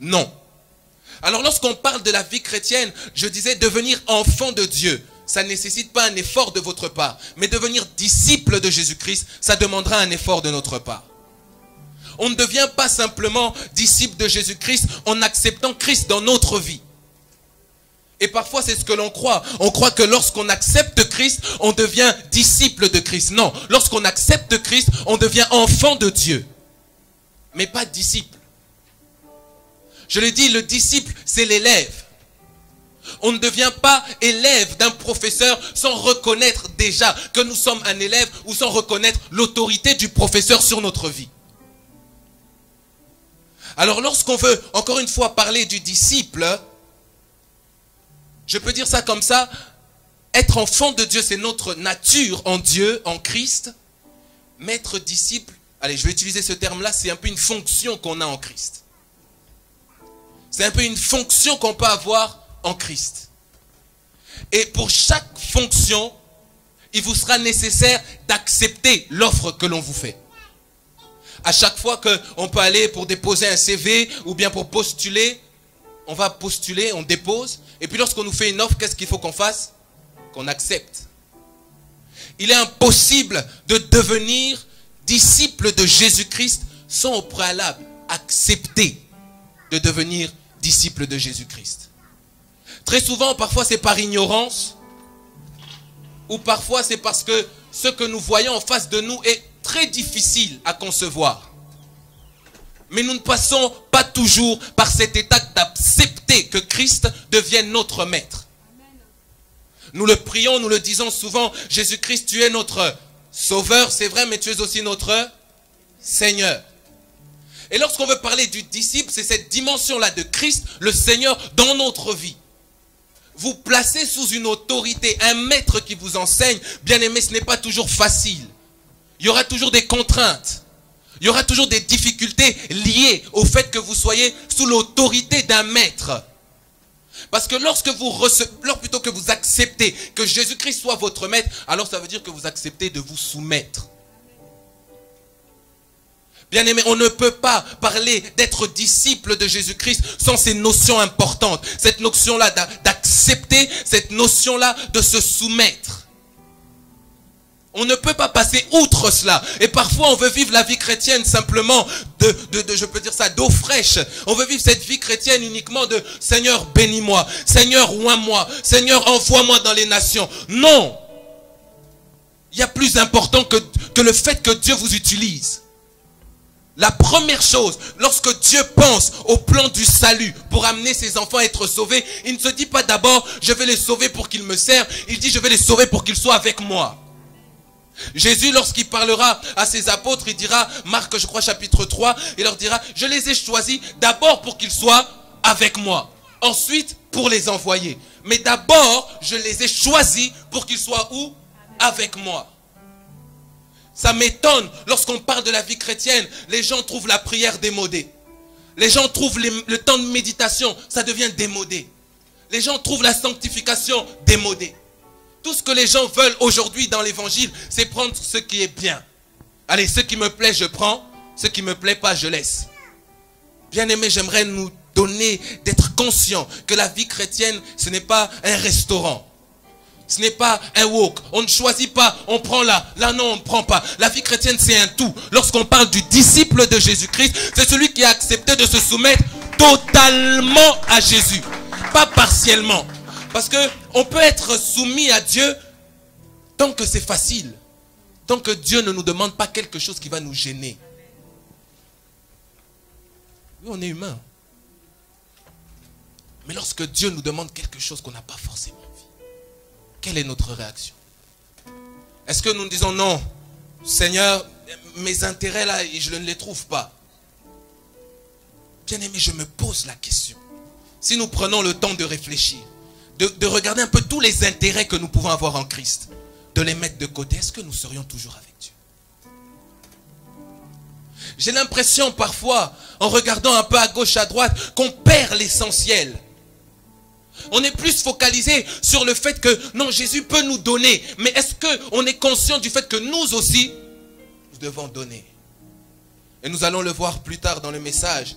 Non. Alors lorsqu'on parle de la vie chrétienne, je disais devenir enfant de Dieu. Ça ne nécessite pas un effort de votre part. Mais devenir disciple de Jésus-Christ, ça demandera un effort de notre part. On ne devient pas simplement disciple de Jésus-Christ en acceptant Christ dans notre vie. Et parfois c'est ce que l'on croit. On croit que lorsqu'on accepte Christ, on devient disciple de Christ. Non, lorsqu'on accepte Christ, on devient enfant de Dieu. Mais pas disciple. Je l'ai dit, le disciple, c'est l'élève. On ne devient pas élève d'un professeur sans reconnaître déjà que nous sommes un élève ou sans reconnaître l'autorité du professeur sur notre vie. Alors lorsqu'on veut, encore une fois, parler du disciple, je peux dire ça comme ça, être enfant de Dieu, c'est notre nature en Dieu, en Christ. Mais être disciple, allez, je vais utiliser ce terme-là, c'est un peu une fonction qu'on a en Christ. C'est un peu une fonction qu'on peut avoir en Christ. Et pour chaque fonction, il vous sera nécessaire d'accepter l'offre que l'on vous fait. À chaque fois qu'on peut aller pour déposer un CV ou bien pour postuler, on va postuler, on dépose. Et puis lorsqu'on nous fait une offre, qu'est-ce qu'il faut qu'on fasse? Qu'on accepte. Il est impossible de devenir disciple de Jésus-Christ sans au préalable accepter de devenir disciple de Jésus-Christ. Très souvent, parfois c'est par ignorance, ou parfois c'est parce que ce que nous voyons en face de nous est très difficile à concevoir. Mais nous ne passons pas toujours par cette étape d'accepter que Christ devienne notre maître. Nous le prions, nous le disons souvent, Jésus-Christ, tu es notre sauveur, c'est vrai, mais tu es aussi notre Seigneur. Et lorsqu'on veut parler du disciple, c'est cette dimension-là de Christ, le Seigneur, dans notre vie. Vous placez sous une autorité, un maître qui vous enseigne. Bien aimé, ce n'est pas toujours facile. Il y aura toujours des contraintes. Il y aura toujours des difficultés liées au fait que vous soyez sous l'autorité d'un maître. Parce que lorsque vous recevez, plutôt que vous acceptez que Jésus-Christ soit votre maître, alors ça veut dire que vous acceptez de vous soumettre. Bien-aimés, on ne peut pas parler d'être disciple de Jésus-Christ sans ces notions importantes. Cette notion-là d'accepter, cette notion-là de se soumettre. On ne peut pas passer outre cela. Et parfois, on veut vivre la vie chrétienne simplement je peux dire ça, d'eau fraîche. On veut vivre cette vie chrétienne uniquement de « Seigneur, bénis-moi. Seigneur, oins-moi. Seigneur, envoie-moi dans les nations. » Non. Il y a plus important que le fait que Dieu vous utilise. La première chose, lorsque Dieu pense au plan du salut pour amener ses enfants à être sauvés, il ne se dit pas d'abord « je vais les sauver pour qu'ils me servent ». Il dit « je vais les sauver pour qu'ils soient avec moi ». Jésus, lorsqu'il parlera à ses apôtres, il dira, Marc, je crois, chapitre 3, il leur dira « je les ai choisis d'abord pour qu'ils soient avec moi, ensuite pour les envoyer. Mais d'abord, je les ai choisis pour qu'ils soient où? Avec moi. » Ça m'étonne, lorsqu'on parle de la vie chrétienne, les gens trouvent la prière démodée. Les gens trouvent le temps de méditation, ça devient démodé. Les gens trouvent la sanctification démodée. Tout ce que les gens veulent aujourd'hui dans l'évangile, c'est prendre ce qui est bien. Allez, ce qui me plaît, je prends. Ce qui ne me plaît pas, je laisse. Bien-aimés, j'aimerais nous donner d'être conscients que la vie chrétienne, ce n'est pas un restaurant. Ce n'est pas un wok. On ne choisit pas, on prend là. Là, non, on ne prend pas. La vie chrétienne, c'est un tout. Lorsqu'on parle du disciple de Jésus-Christ, c'est celui qui a accepté de se soumettre totalement à Jésus. Pas partiellement. Parce qu'on peut être soumis à Dieu tant que c'est facile. Tant que Dieu ne nous demande pas quelque chose qui va nous gêner. Oui, on est humain. Mais lorsque Dieu nous demande quelque chose qu'on n'a pas forcément envie, quelle est notre réaction? Est-ce que nous nous disons non, Seigneur, mes intérêts là, je ne les trouve pas? Bien aimé, je me pose la question. Si nous prenons le temps de réfléchir, de regarder un peu tous les intérêts que nous pouvons avoir en Christ, de les mettre de côté, est-ce que nous serions toujours avec Dieu? J'ai l'impression parfois, en regardant un peu à gauche, à droite, qu'on perd l'essentiel. On est plus focalisé sur le fait que, non, Jésus peut nous donner. Mais est-ce qu'on est conscient du fait que nous aussi, nous devons donner? Et nous allons le voir plus tard dans le message.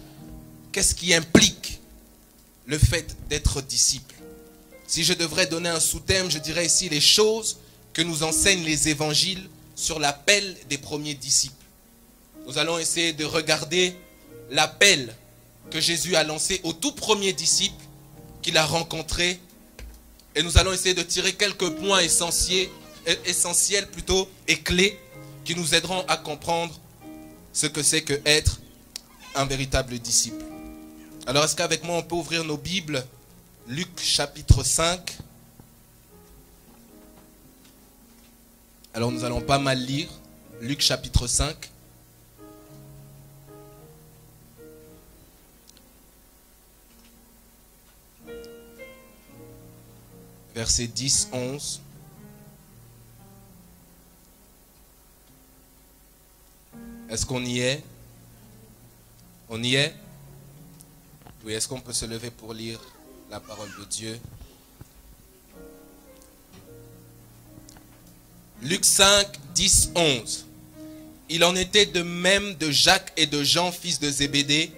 Qu'est-ce qui implique le fait d'être disciple? Si je devrais donner un sous-thème, je dirais ici les choses que nous enseignent les évangiles sur l'appel des premiers disciples. Nous allons essayer de regarder l'appel que Jésus a lancé aux tout premiers disciples qu'il a rencontrés. Et nous allons essayer de tirer quelques points essentiels et clés qui nous aideront à comprendre ce que c'est que être un véritable disciple. Alors est-ce qu'avec moi on peut ouvrir nos Bibles? Luc chapitre 5. Alors nous allons pas mal lire. Luc chapitre 5. Versets 10, 11. Est-ce qu'on y est? On y est? Oui, est-ce qu'on peut se lever pour lire la parole de Dieu? Luc 5, 10, 11. Il en était de même de Jacques et de Jean, fils de Zébédée,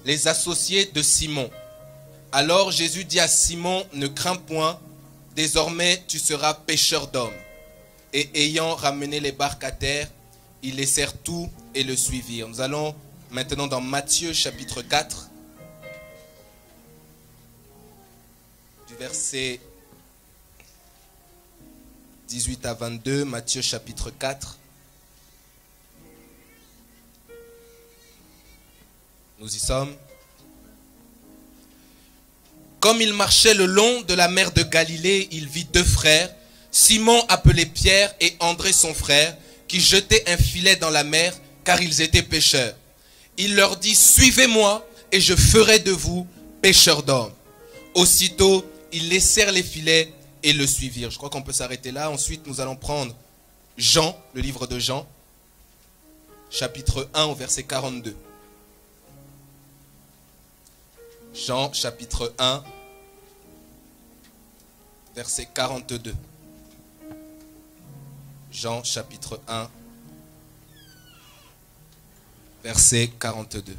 les associés de Simon. Alors Jésus dit à Simon, ne crains point, désormais tu seras pêcheur d'hommes. Et ayant ramené les barques à terre, ils laissèrent tout et le suivirent. Nous allons maintenant dans Matthieu chapitre 4, du verset 18 à 22, Matthieu chapitre 4. Nous y sommes. Comme il marchait le long de la mer de Galilée, il vit deux frères, Simon appelé Pierre et André son frère, qui jetaient un filet dans la mer, car ils étaient pêcheurs. Il leur dit, suivez-moi et je ferai de vous pêcheurs d'hommes. Aussitôt, ils laissèrent les filets et le suivirent. Je crois qu'on peut s'arrêter là. Ensuite, nous allons prendre Jean, le livre de Jean, chapitre 1 au verset 42. Jean, chapitre 1, verset 42. Jean, chapitre 1, verset 42.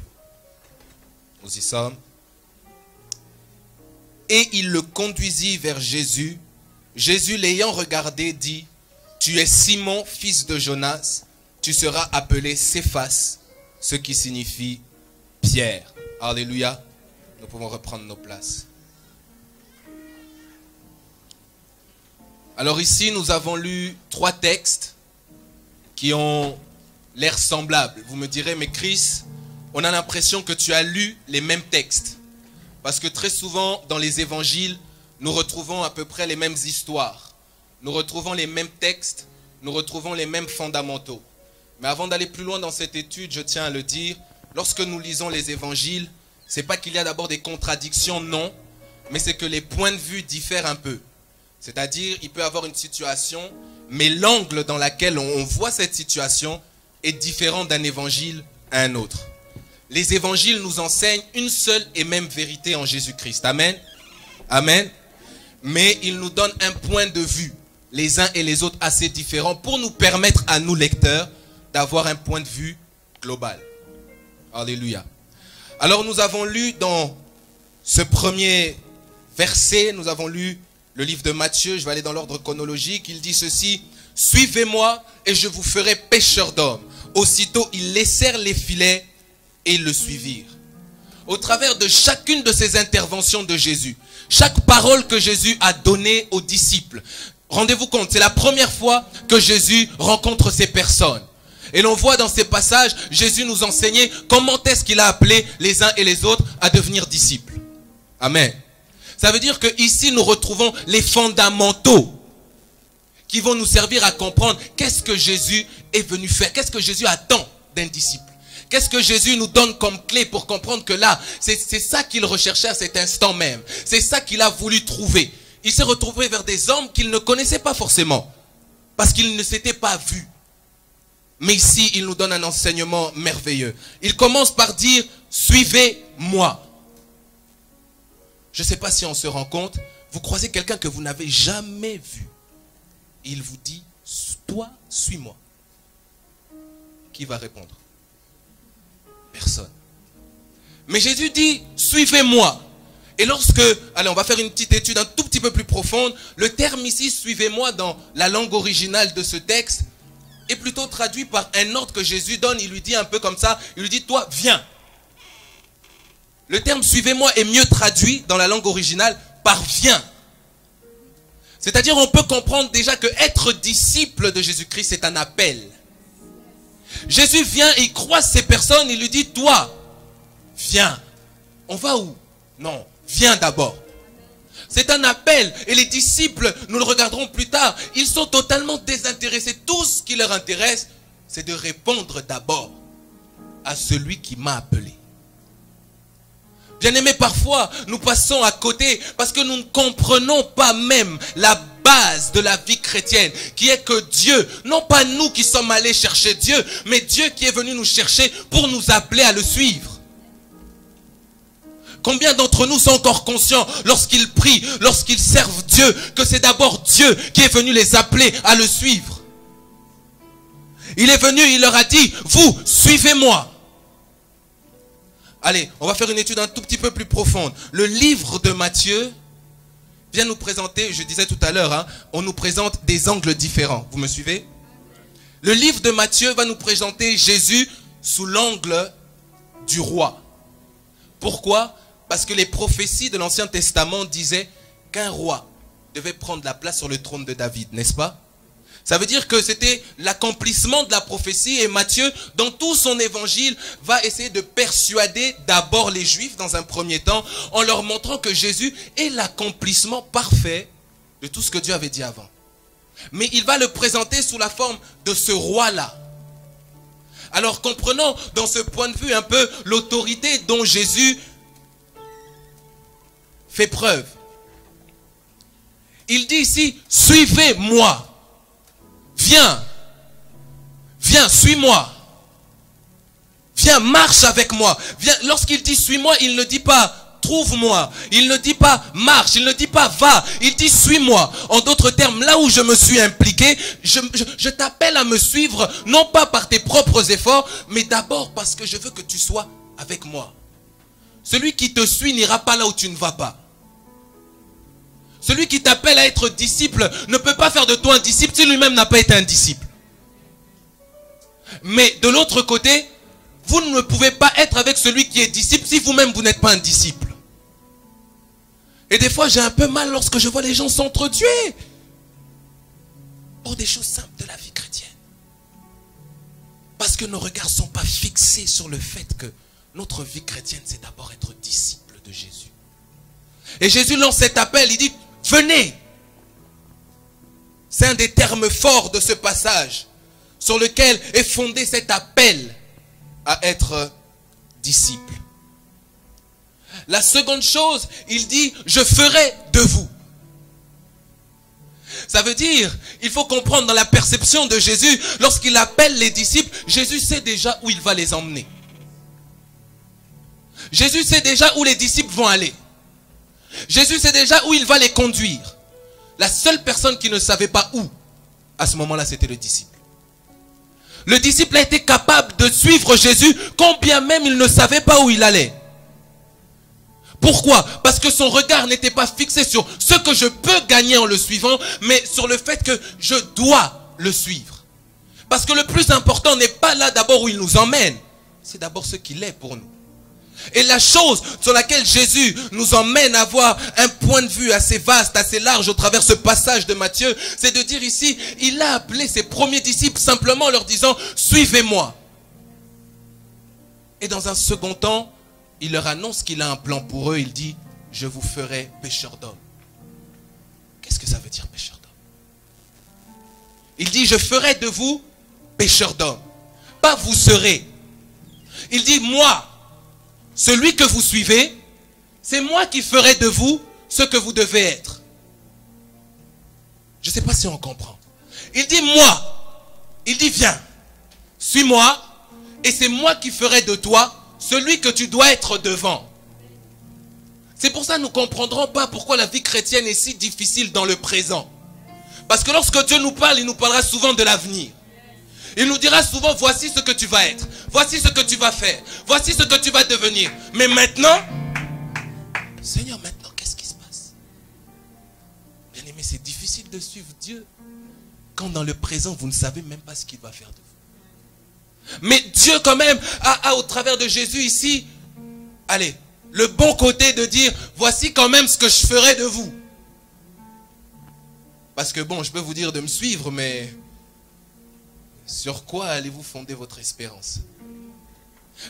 Nous y sommes. Et il le conduisit vers Jésus. Jésus, l'ayant regardé, dit, « Tu es Simon, fils de Jonas, tu seras appelé Céphas, ce qui signifie Pierre. » Alléluia. Nous pouvons reprendre nos places. Alors ici, nous avons lu 3 textes qui ont l'air semblables. Vous me direz, mais Chris, on a l'impression que tu as lu les mêmes textes. Parce que très souvent, dans les évangiles, nous retrouvons à peu près les mêmes histoires. Nous retrouvons les mêmes textes, nous retrouvons les mêmes fondamentaux. Mais avant d'aller plus loin dans cette étude, je tiens à le dire, lorsque nous lisons les évangiles, c'est pas qu'il y a d'abord des contradictions, non, mais c'est que les points de vue diffèrent un peu. C'est-à-dire, il peut y avoir une situation, mais l'angle dans lequel on voit cette situation est différent d'un évangile à un autre. Les évangiles nous enseignent une seule et même vérité en Jésus-Christ. Amen. Amen. Mais ils nous donnent un point de vue, les uns et les autres assez différents, pour nous permettre à nous lecteurs d'avoir un point de vue global. Alléluia. Alors nous avons lu dans ce premier verset, nous avons lu le livre de Matthieu, je vais aller dans l'ordre chronologique, il dit ceci, « Suivez-moi et je vous ferai pêcheurs d'hommes. » Aussitôt, ils laissèrent les filets et ils le suivirent. Au travers de chacune de ces interventions de Jésus, chaque parole que Jésus a donnée aux disciples, rendez-vous compte, c'est la première fois que Jésus rencontre ces personnes. Et l'on voit dans ces passages, Jésus nous enseignait comment est-ce qu'il a appelé les uns et les autres à devenir disciples. Amen. Ça veut dire qu'ici, nous retrouvons les fondamentaux qui vont nous servir à comprendre qu'est-ce que Jésus est venu faire, qu'est-ce que Jésus attend d'un disciple. Qu'est-ce que Jésus nous donne comme clé pour comprendre que là, c'est ça qu'il recherchait à cet instant même. C'est ça qu'il a voulu trouver. Il s'est retrouvé vers des hommes qu'il ne connaissait pas forcément, parce qu'ils ne s'étaient pas vus. Mais ici, il nous donne un enseignement merveilleux. Il commence par dire, suivez-moi. Je ne sais pas si on se rend compte, vous croisez quelqu'un que vous n'avez jamais vu. Il vous dit, toi, suis-moi. Qui va répondre? Personne. Mais Jésus dit, suivez-moi. Et lorsque, allez, on va faire une petite étude un tout petit peu plus profonde. Le terme ici, suivez-moi, dans la langue originale de ce texte, est plutôt traduit par un ordre que Jésus donne. Il lui dit un peu comme ça, il lui dit, toi, viens. Le terme suivez-moi est mieux traduit dans la langue originale par viens. C'est-à-dire on peut comprendre déjà que être disciple de Jésus-Christ c'est un appel. Jésus vient, il croise ces personnes, il lui dit toi, viens. On va où? Non, viens d'abord. C'est un appel et les disciples, nous le regarderons plus tard, ils sont totalement désintéressés. Tout ce qui leur intéresse, c'est de répondre d'abord à celui qui m'a appelé. Bien-aimés, parfois, nous passons à côté parce que nous ne comprenons pas même la base de la vie chrétienne, qui est que Dieu, non pas nous qui sommes allés chercher Dieu, mais Dieu qui est venu nous chercher pour nous appeler à le suivre. Combien d'entre nous sont encore conscients, lorsqu'ils prient, lorsqu'ils servent Dieu, que c'est d'abord Dieu qui est venu les appeler à le suivre? Il est venu, il leur a dit, vous, suivez-moi. Allez, on va faire une étude un tout petit peu plus profonde. Le livre de Matthieu vient nous présenter, je disais tout à l'heure, hein, on nous présente des angles différents. Vous me suivez? Le livre de Matthieu va nous présenter Jésus sous l'angle du roi. Pourquoi? Parce que les prophéties de l'Ancien Testament disaient qu'un roi devait prendre la place sur le trône de David, n'est-ce pas? Ça veut dire que c'était l'accomplissement de la prophétie et Matthieu, dans tout son évangile, va essayer de persuader d'abord les Juifs dans un premier temps, en leur montrant que Jésus est l'accomplissement parfait de tout ce que Dieu avait dit avant. Mais il va le présenter sous la forme de ce roi-là. Alors comprenons dans ce point de vue un peu l'autorité dont Jésus fait preuve. Il dit ici, suivez-moi. Viens, viens, suis-moi. Viens, marche avec moi. Viens. Lorsqu'il dit suis-moi, il ne dit pas trouve-moi. Il ne dit pas marche, il ne dit pas va, il dit suis-moi. En d'autres termes, là où je me suis impliqué, je t'appelle à me suivre, non pas par tes propres efforts, mais d'abord parce que je veux que tu sois avec moi. Celui qui te suit n'ira pas là où tu ne vas pas. Celui qui t'appelle à être disciple ne peut pas faire de toi un disciple si lui-même n'a pas été un disciple. Mais de l'autre côté, vous ne pouvez pas être avec celui qui est disciple si vous-même vous n'êtes pas un disciple. Et des fois j'ai un peu mal lorsque je vois les gens s'entretuer pour des choses simples de la vie chrétienne. Parce que nos regards ne sont pas fixés sur le fait que notre vie chrétienne c'est d'abord être disciple de Jésus. Et Jésus lance cet appel, il dit venez. C'est un des termes forts de ce passage sur lequel est fondé cet appel à être disciple. La seconde chose, il dit, je ferai de vous. Ça veut dire, il faut comprendre dans la perception de Jésus, lorsqu'il appelle les disciples, Jésus sait déjà où il va les emmener. Jésus sait déjà où les disciples vont aller. Jésus sait déjà où il va les conduire. La seule personne qui ne savait pas où, à ce moment-là, c'était le disciple. Le disciple a été capable de suivre Jésus, quand bien même il ne savait pas où il allait. Pourquoi? Parce que son regard n'était pas fixé sur ce que je peux gagner en le suivant, mais sur le fait que je dois le suivre. Parce que le plus important n'est pas là d'abord où il nous emmène, c'est d'abord ce qu'il est pour nous. Et la chose sur laquelle Jésus nous emmène à avoir un point de vue assez vaste, assez large au travers de ce passage de Matthieu, c'est de dire ici, il a appelé ses premiers disciples simplement en leur disant, suivez-moi. Et dans un second temps, il leur annonce qu'il a un plan pour eux, il dit, je vous ferai pêcheurs d'hommes. Qu'est-ce que ça veut dire pêcheurs d'hommes? Il dit, je ferai de vous pêcheurs d'hommes. Pas vous serez. Il dit, moi, celui que vous suivez, c'est moi qui ferai de vous ce que vous devez être. Je ne sais pas si on comprend. Il dit moi, il dit viens, suis-moi, et c'est moi qui ferai de toi celui que tu dois être devant. C'est pour ça que nous ne comprendrons pas pourquoi la vie chrétienne est si difficile dans le présent. Parce que lorsque Dieu nous parle, il nous parlera souvent de l'avenir. Il nous dira souvent, voici ce que tu vas être. Voici ce que tu vas faire. Voici ce que tu vas devenir. Mais maintenant, Seigneur, maintenant, qu'est-ce qui se passe? Bien aimé, c'est difficile de suivre Dieu quand dans le présent, vous ne savez même pas ce qu'il va faire de vous. Mais Dieu quand même a au travers de Jésus ici, allez, le bon côté de dire, voici quand même ce que je ferai de vous. Parce que bon, je peux vous dire de me suivre, mais sur quoi allez-vous fonder votre espérance?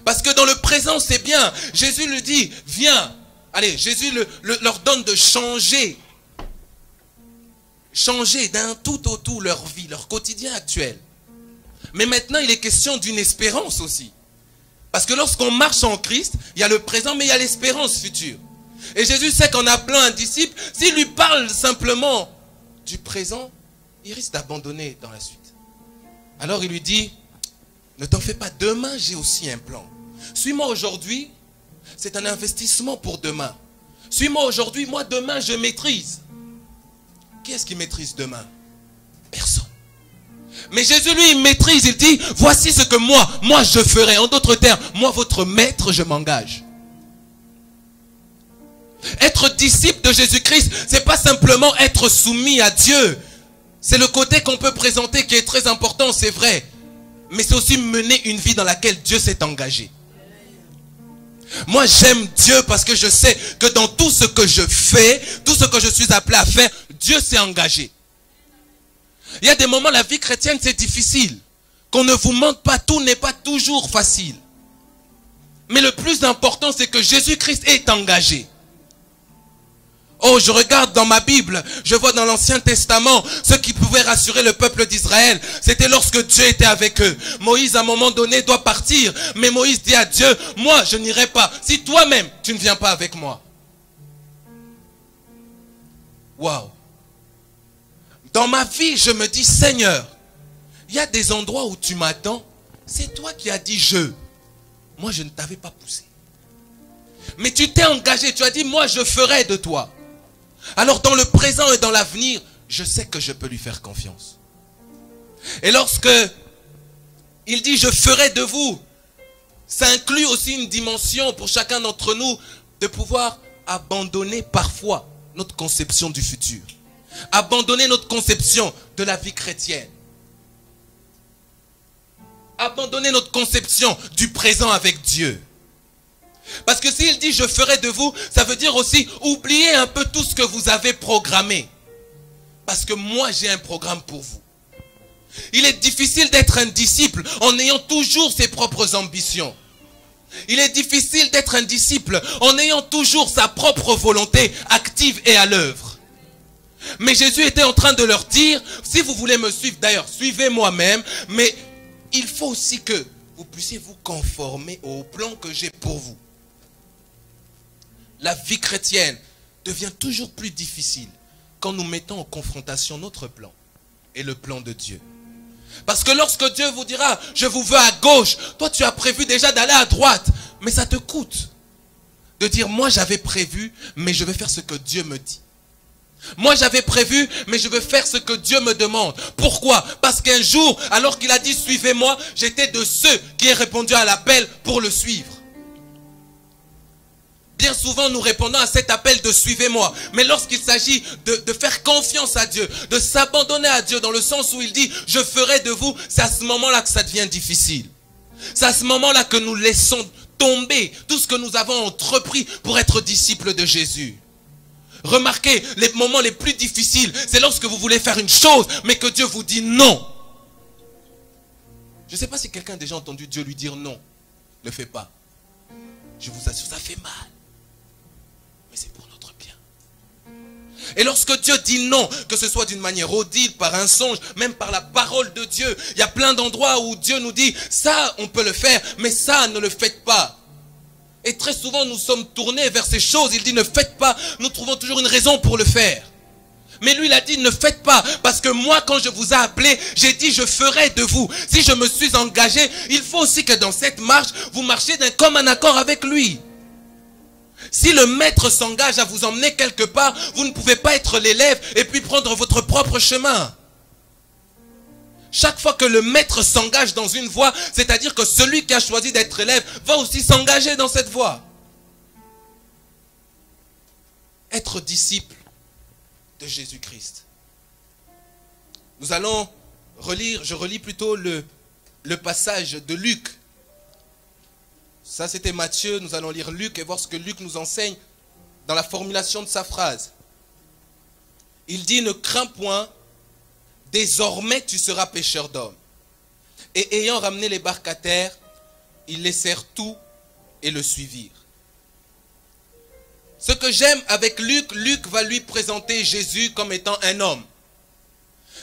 Parce que dans le présent, c'est bien. Jésus lui dit, viens. Allez, Jésus leur donne de changer. Changer d'un tout au tout leur vie, leur quotidien actuel. Mais maintenant, il est question d'une espérance aussi. Parce que lorsqu'on marche en Christ, il y a le présent, mais il y a l'espérance future. Et Jésus sait qu'en appelant un disciple, s'il lui parle simplement du présent, il risque d'abandonner dans la suite. Alors il lui dit, ne t'en fais pas, demain j'ai aussi un plan. Suis-moi aujourd'hui, c'est un investissement pour demain. Suis-moi aujourd'hui, moi demain je maîtrise. Qui est-ce qui maîtrise demain? Personne. Mais Jésus lui il maîtrise, il dit, voici ce que moi je ferai. En d'autres termes, moi votre maître je m'engage. Être disciple de Jésus-Christ, c'est pas simplement être soumis à Dieu. C'est le côté qu'on peut présenter qui est très important, c'est vrai. Mais c'est aussi mener une vie dans laquelle Dieu s'est engagé. Moi j'aime Dieu parce que je sais que dans tout ce que je fais, tout ce que je suis appelé à faire, Dieu s'est engagé. Il y a des moments, la vie chrétienne c'est difficile. Qu'on ne vous mente pas, tout n'est pas toujours facile. Mais le plus important c'est que Jésus-Christ est engagé. Oh, je regarde dans ma Bible, je vois dans l'Ancien Testament, ce qui pouvait rassurer le peuple d'Israël, c'était lorsque Dieu était avec eux. Moïse, à un moment donné, doit partir, mais Moïse dit à Dieu, moi, je n'irai pas, si toi-même, tu ne viens pas avec moi. Waouh! Dans ma vie, je me dis, Seigneur, il y a des endroits où tu m'attends, c'est toi qui as dit je. Moi, je ne t'avais pas poussé. Mais tu t'es engagé, tu as dit, moi je ferai de toi. Alors dans le présent et dans l'avenir, je sais que je peux lui faire confiance. Et lorsque il dit, je ferai de vous, ça inclut aussi une dimension pour chacun d'entre nous de pouvoir abandonner parfois notre conception du futur. Abandonner notre conception de la vie chrétienne. Abandonner notre conception du présent avec Dieu. Parce que s'il dit je ferai de vous, ça veut dire aussi oublier un peu tout ce que vous avez programmé. Parce que moi j'ai un programme pour vous. Il est difficile d'être un disciple en ayant toujours ses propres ambitions. Il est difficile d'être un disciple en ayant toujours sa propre volonté active et à l'œuvre. Mais Jésus était en train de leur dire, si vous voulez me suivre, d'ailleurs, suivez-moi même, mais il faut aussi que vous puissiez vous conformer au plan que j'ai pour vous. La vie chrétienne devient toujours plus difficile quand nous mettons en confrontation notre plan et le plan de Dieu. Parce que lorsque Dieu vous dira, je vous veux à gauche, toi tu as prévu déjà d'aller à droite, mais ça te coûte de dire, moi j'avais prévu, mais je vais faire ce que Dieu me dit. Moi j'avais prévu, mais je veux faire ce que Dieu me demande. Pourquoi? Parce qu'un jour, alors qu'il a dit suivez-moi, j'étais de ceux qui ont répondu à l'appel pour le suivre. Bien souvent nous répondons à cet appel de suivez-moi. Mais lorsqu'il s'agit de faire confiance à Dieu, de s'abandonner à Dieu dans le sens où il dit je ferai de vous, c'est à ce moment-là que ça devient difficile. C'est à ce moment-là que nous laissons tomber tout ce que nous avons entrepris pour être disciples de Jésus. Remarquez, les moments les plus difficiles, c'est lorsque vous voulez faire une chose, mais que Dieu vous dit non. Je ne sais pas si quelqu'un a déjà entendu Dieu lui dire non. Ne le fais pas. Je vous assure, ça fait mal. Mais c'est pour notre bien. Et lorsque Dieu dit non, que ce soit d'une manière audible, par un songe, même par la parole de Dieu, il y a plein d'endroits où Dieu nous dit, ça on peut le faire, mais ça ne le faites pas. Et très souvent nous sommes tournés vers ces choses, il dit ne faites pas, nous trouvons toujours une raison pour le faire. Mais lui il a dit ne faites pas, parce que moi quand je vous ai appelé, j'ai dit je ferai de vous. Si je me suis engagé, il faut aussi que dans cette marche, vous marchiez d'un commun accord avec lui. Si le maître s'engage à vous emmener quelque part, vous ne pouvez pas être l'élève et puis prendre votre propre chemin. Chaque fois que le maître s'engage dans une voie, c'est-à-dire que celui qui a choisi d'être élève va aussi s'engager dans cette voie. Être disciple de Jésus-Christ. Nous allons relire, je relis plutôt le passage de Luc. Ça c'était Matthieu, nous allons lire Luc et voir ce que Luc nous enseigne dans la formulation de sa phrase. Il dit, ne crains point, désormais tu seras pêcheur d'hommes. Et ayant ramené les barques à terre, ils laissèrent tout et le suivirent. Ce que j'aime avec Luc, Luc va lui présenter Jésus comme étant un homme.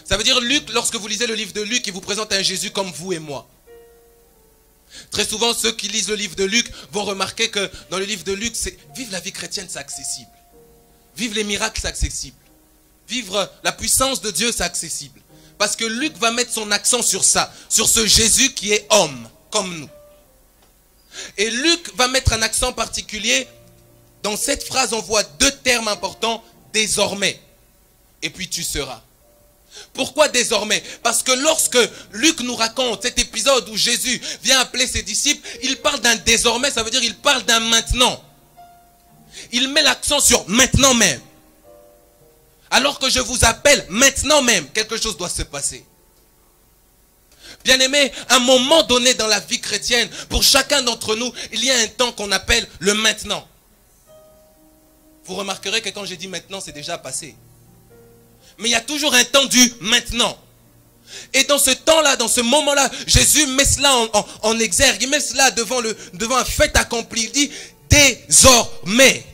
Ça veut dire Luc, lorsque vous lisez le livre de Luc, il vous présente un Jésus comme vous et moi. Très souvent, ceux qui lisent le livre de Luc vont remarquer que dans le livre de Luc, vivre la vie chrétienne, c'est accessible. Vivre les miracles, c'est accessible. Vivre la puissance de Dieu, c'est accessible. Parce que Luc va mettre son accent sur ça, sur ce Jésus qui est homme, comme nous. Et Luc va mettre un accent particulier. Dans cette phrase, on voit deux termes importants, désormais. Et puis tu seras. Pourquoi désormais? Parce que lorsque Luc nous raconte cet épisode où Jésus vient appeler ses disciples, il parle d'un désormais, ça veut dire il parle d'un maintenant. Il met l'accent sur maintenant même. Alors que je vous appelle maintenant même, quelque chose doit se passer. Bien-aimés, à un moment donné dans la vie chrétienne, pour chacun d'entre nous, il y a un temps qu'on appelle le maintenant. Vous remarquerez que quand j'ai dit maintenant, c'est déjà passé. Mais il y a toujours un temps du maintenant. Et dans ce temps-là, dans ce moment-là, Jésus met cela en exergue. Il met cela devant un fait accompli. Il dit, désormais,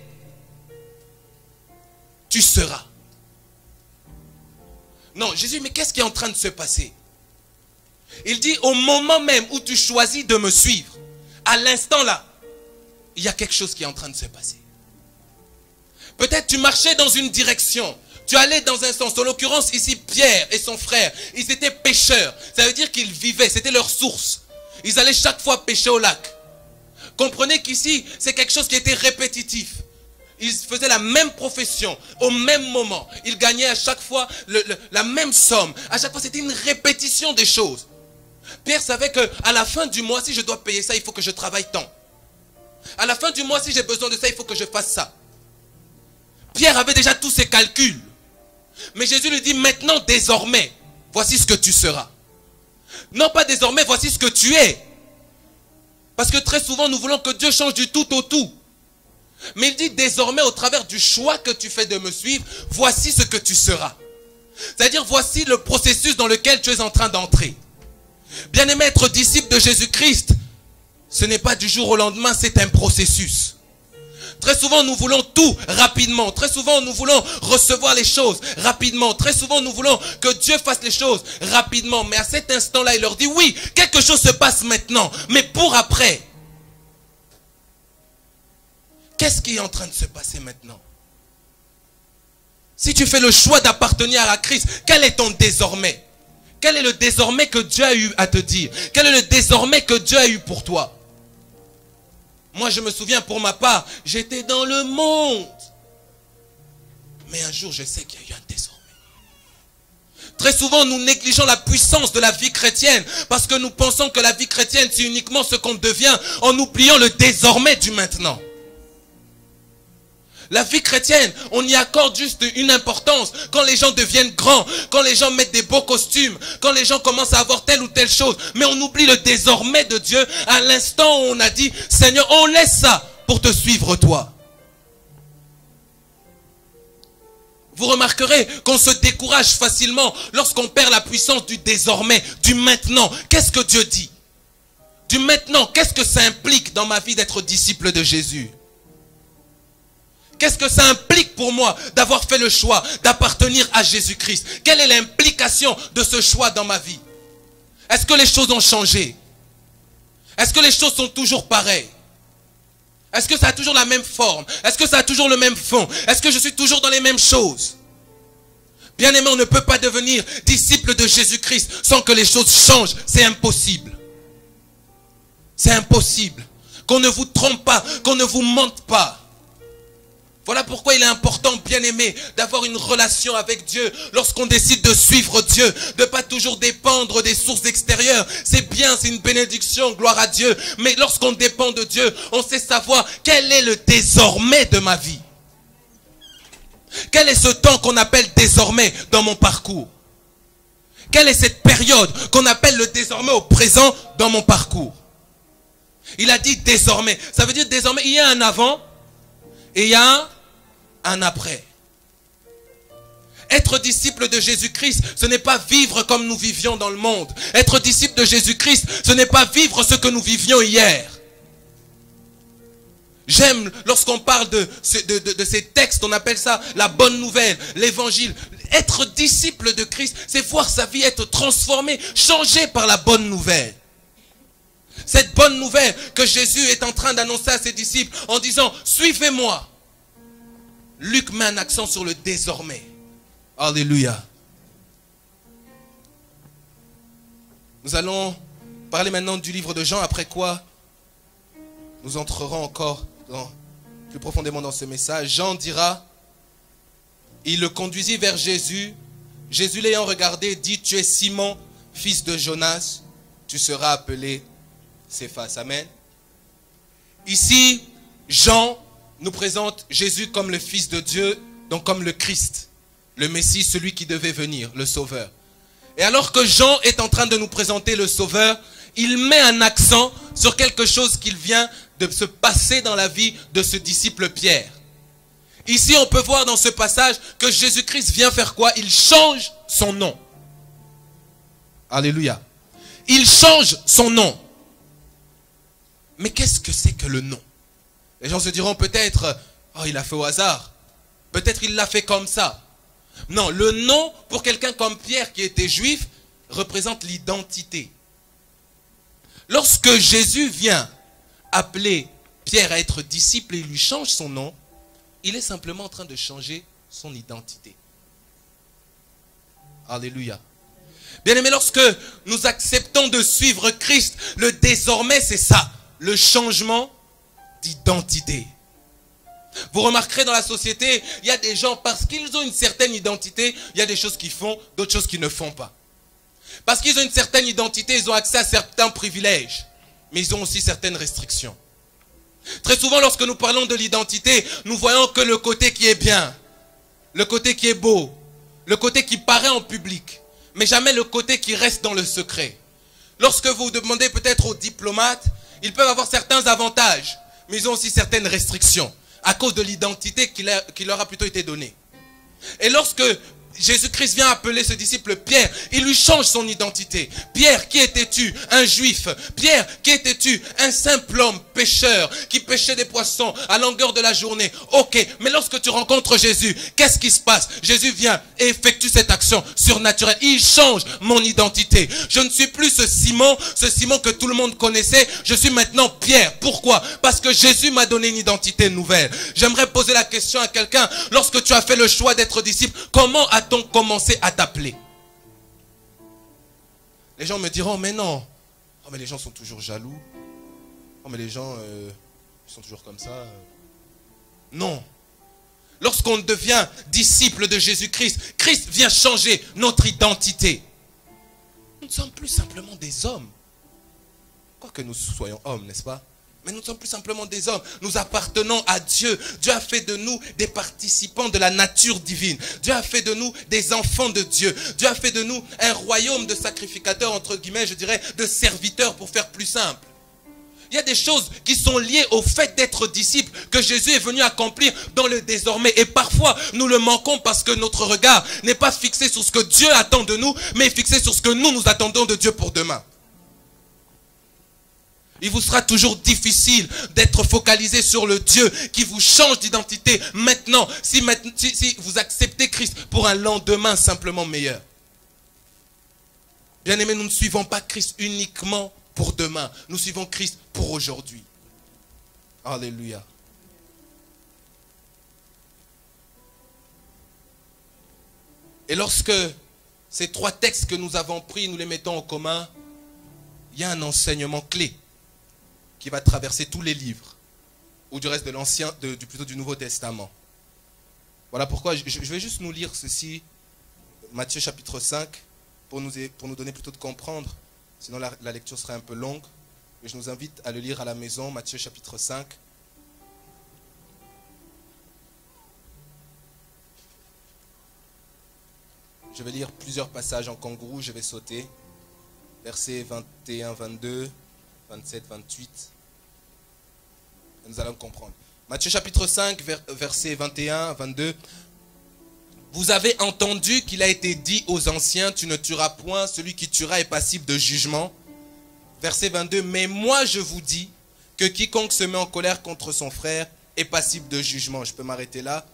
tu seras. Non, Jésus, mais qu'est-ce qui est en train de se passer? Il dit, au moment même où tu choisis de me suivre, à l'instant là, il y a quelque chose qui est en train de se passer. Peut-être tu marchais dans une direction. Tu allais dans un sens. En l'occurrence, ici, Pierre et son frère, ils étaient pêcheurs. Ça veut dire qu'ils vivaient, c'était leur source. Ils allaient chaque fois pêcher au lac. Comprenez qu'ici, c'est quelque chose qui était répétitif. Ils faisaient la même profession, au même moment. Ils gagnaient à chaque fois la même somme. À chaque fois, c'était une répétition des choses. Pierre savait qu'à la fin du mois, si je dois payer ça, il faut que je travaille tant. À la fin du mois, si j'ai besoin de ça, il faut que je fasse ça. Pierre avait déjà tous ses calculs. Mais Jésus lui dit, maintenant, désormais, voici ce que tu seras. Non pas désormais, voici ce que tu es. Parce que très souvent, nous voulons que Dieu change du tout au tout. Mais il dit désormais, au travers du choix que tu fais de me suivre, voici ce que tu seras. C'est-à-dire, voici le processus dans lequel tu es en train d'entrer. Bien-aimé, être disciple de Jésus-Christ, ce n'est pas du jour au lendemain, c'est un processus. Très souvent, nous voulons tout rapidement. Très souvent, nous voulons recevoir les choses rapidement. Très souvent, nous voulons que Dieu fasse les choses rapidement. Mais à cet instant-là, il leur dit, oui, quelque chose se passe maintenant, mais pour après. Qu'est-ce qui est en train de se passer maintenant? Si tu fais le choix d'appartenir à Christ, quel est ton désormais? Quel est le désormais que Dieu a eu à te dire? Quel est le désormais que Dieu a eu pour toi? Moi, je me souviens, pour ma part, j'étais dans le monde. Mais un jour, je sais qu'il y a eu un désormais. Très souvent, nous négligeons la puissance de la vie chrétienne parce que nous pensons que la vie chrétienne, c'est uniquement ce qu'on devient en oubliant le désormais du maintenant. La vie chrétienne, on y accorde juste une importance quand les gens deviennent grands, quand les gens mettent des beaux costumes, quand les gens commencent à avoir telle ou telle chose. Mais on oublie le désormais de Dieu à l'instant où on a dit, Seigneur, on laisse ça pour te suivre toi. Vous remarquerez qu'on se décourage facilement lorsqu'on perd la puissance du désormais, du maintenant. Qu'est-ce que Dieu dit? Du maintenant, qu'est-ce que ça implique dans ma vie d'être disciple de Jésus? Qu'est-ce que ça implique pour moi d'avoir fait le choix d'appartenir à Jésus-Christ? Quelle est l'implication de ce choix dans ma vie? Est-ce que les choses ont changé? Est-ce que les choses sont toujours pareilles? Est-ce que ça a toujours la même forme? Est-ce que ça a toujours le même fond? Est-ce que je suis toujours dans les mêmes choses? Bien-aimé, on ne peut pas devenir disciple de Jésus-Christ sans que les choses changent. C'est impossible. C'est impossible. Qu'on ne vous trompe pas, qu'on ne vous mente pas. Voilà pourquoi il est important, bien-aimé, d'avoir une relation avec Dieu lorsqu'on décide de suivre Dieu, de ne pas toujours dépendre des sources extérieures. C'est bien, c'est une bénédiction, gloire à Dieu. Mais lorsqu'on dépend de Dieu, on sait savoir quel est le désormais de ma vie. Quel est ce temps qu'on appelle désormais dans mon parcours? Quelle est cette période qu'on appelle le désormais au présent dans mon parcours? Il a dit désormais. Ça veut dire désormais, il y a un avant et il y a un après. Être disciple de Jésus-Christ, ce n'est pas vivre comme nous vivions dans le monde. Être disciple de Jésus-Christ, ce n'est pas vivre ce que nous vivions hier. J'aime lorsqu'on parle de ces textes, on appelle ça la bonne nouvelle, l'évangile. Être disciple de Christ, c'est voir sa vie être transformée, changée par la bonne nouvelle. Cette bonne nouvelle que Jésus est en train d'annoncer à ses disciples en disant « Suivez-moi ». Luc met un accent sur le désormais. Alléluia. Nous allons parler maintenant du livre de Jean, après quoi nous entrerons encore plus profondément dans ce message. Jean dira, il le conduisit vers Jésus. Jésus l'ayant regardé dit, tu es Simon, fils de Jonas, tu seras appelé Céphas. Amen. Ici, Jean nous présente Jésus comme le Fils de Dieu, donc comme le Christ, le Messie, celui qui devait venir, le Sauveur. Et alors que Jean est en train de nous présenter le Sauveur, il met un accent sur quelque chose qu'il vient de se passer dans la vie de ce disciple Pierre. Ici, on peut voir dans ce passage que Jésus-Christ vient faire quoi? Il change son nom. Alléluia. Il change son nom. Mais qu'est-ce que c'est que le nom? Les gens se diront peut-être, oh, il a fait au hasard. Peut-être il l'a fait comme ça. Non, le nom, pour quelqu'un comme Pierre qui était juif, représente l'identité. Lorsque Jésus vient appeler Pierre à être disciple et il lui change son nom, il est simplement en train de changer son identité. Alléluia. Bien-aimés, lorsque nous acceptons de suivre Christ, le désormais c'est ça, le changement d'identité. Vous remarquerez dans la société, il y a des gens, parce qu'ils ont une certaine identité, il y a des choses qu'ils font, d'autres choses qu'ils ne font pas. Parce qu'ils ont une certaine identité, ils ont accès à certains privilèges, mais ils ont aussi certaines restrictions. Très souvent, lorsque nous parlons de l'identité, nous voyons que le côté qui est bien, le côté qui est beau, le côté qui paraît en public, mais jamais le côté qui reste dans le secret. Lorsque vous demandez peut-être aux diplomates, ils peuvent avoir certains avantages, mais ils ont aussi certaines restrictions à cause de l'identité qui leur a plutôt été donnée. Et lorsque Jésus-Christ vient appeler ce disciple Pierre, il lui change son identité. Pierre, qui étais-tu? Un juif. Pierre, qui étais-tu? Un simple homme pêcheur qui pêchait des poissons à longueur de la journée. Ok, mais lorsque tu rencontres Jésus, qu'est-ce qui se passe? Jésus vient et effectue cette action surnaturelle. Il change mon identité. Je ne suis plus ce Simon que tout le monde connaissait. Je suis maintenant Pierre. Pourquoi? Parce que Jésus m'a donné une identité nouvelle. J'aimerais poser la question à quelqu'un. Lorsque tu as fait le choix d'être disciple, comment a-t-on commencé à t'appeler? Les gens me diront, mais non. Oh, mais les gens sont toujours jaloux. Oh, mais les gens ils sont toujours comme ça. Non. Lorsqu'on devient disciple de Jésus-Christ, Christ vient changer notre identité. Nous ne sommes plus simplement des hommes. Quoique nous soyons hommes, n'est-ce pas? Mais nous ne sommes plus simplement des hommes. Nous appartenons à Dieu. Dieu a fait de nous des participants de la nature divine. Dieu a fait de nous des enfants de Dieu. Dieu a fait de nous un royaume de sacrificateurs, entre guillemets, je dirais, de serviteurs pour faire plus simple. Il y a des choses qui sont liées au fait d'être disciple que Jésus est venu accomplir dans le désormais. Et parfois, nous le manquons parce que notre regard n'est pas fixé sur ce que Dieu attend de nous, mais fixé sur ce que nous attendons de Dieu pour demain. Il vous sera toujours difficile d'être focalisé sur le Dieu qui vous change d'identité maintenant, si vous acceptez Christ pour un lendemain simplement meilleur. Bien-aimés, nous ne suivons pas Christ uniquement pour demain. Nous suivons Christ pour aujourd'hui. Alléluia. Et lorsque ces trois textes que nous avons pris, nous les mettons en commun, il y a un enseignement clé qui va traverser tous les livres, ou du reste de l'Ancien, plutôt du Nouveau Testament. Voilà pourquoi je vais juste nous lire ceci, Matthieu chapitre 5, pour nous donner plutôt de comprendre, sinon la lecture serait un peu longue, mais je nous invite à le lire à la maison, Matthieu chapitre 5. Je vais lire plusieurs passages en kangourou, je vais sauter, versets 21, 22, 27, 28. Nous allons comprendre. Matthieu chapitre 5, versets 21, 22. Vous avez entendu qu'il a été dit aux anciens, tu ne tueras point, celui qui tuera est passible de jugement. Verset 22, mais moi je vous dis que quiconque se met en colère contre son frère est passible de jugement. Je peux m'arrêter là.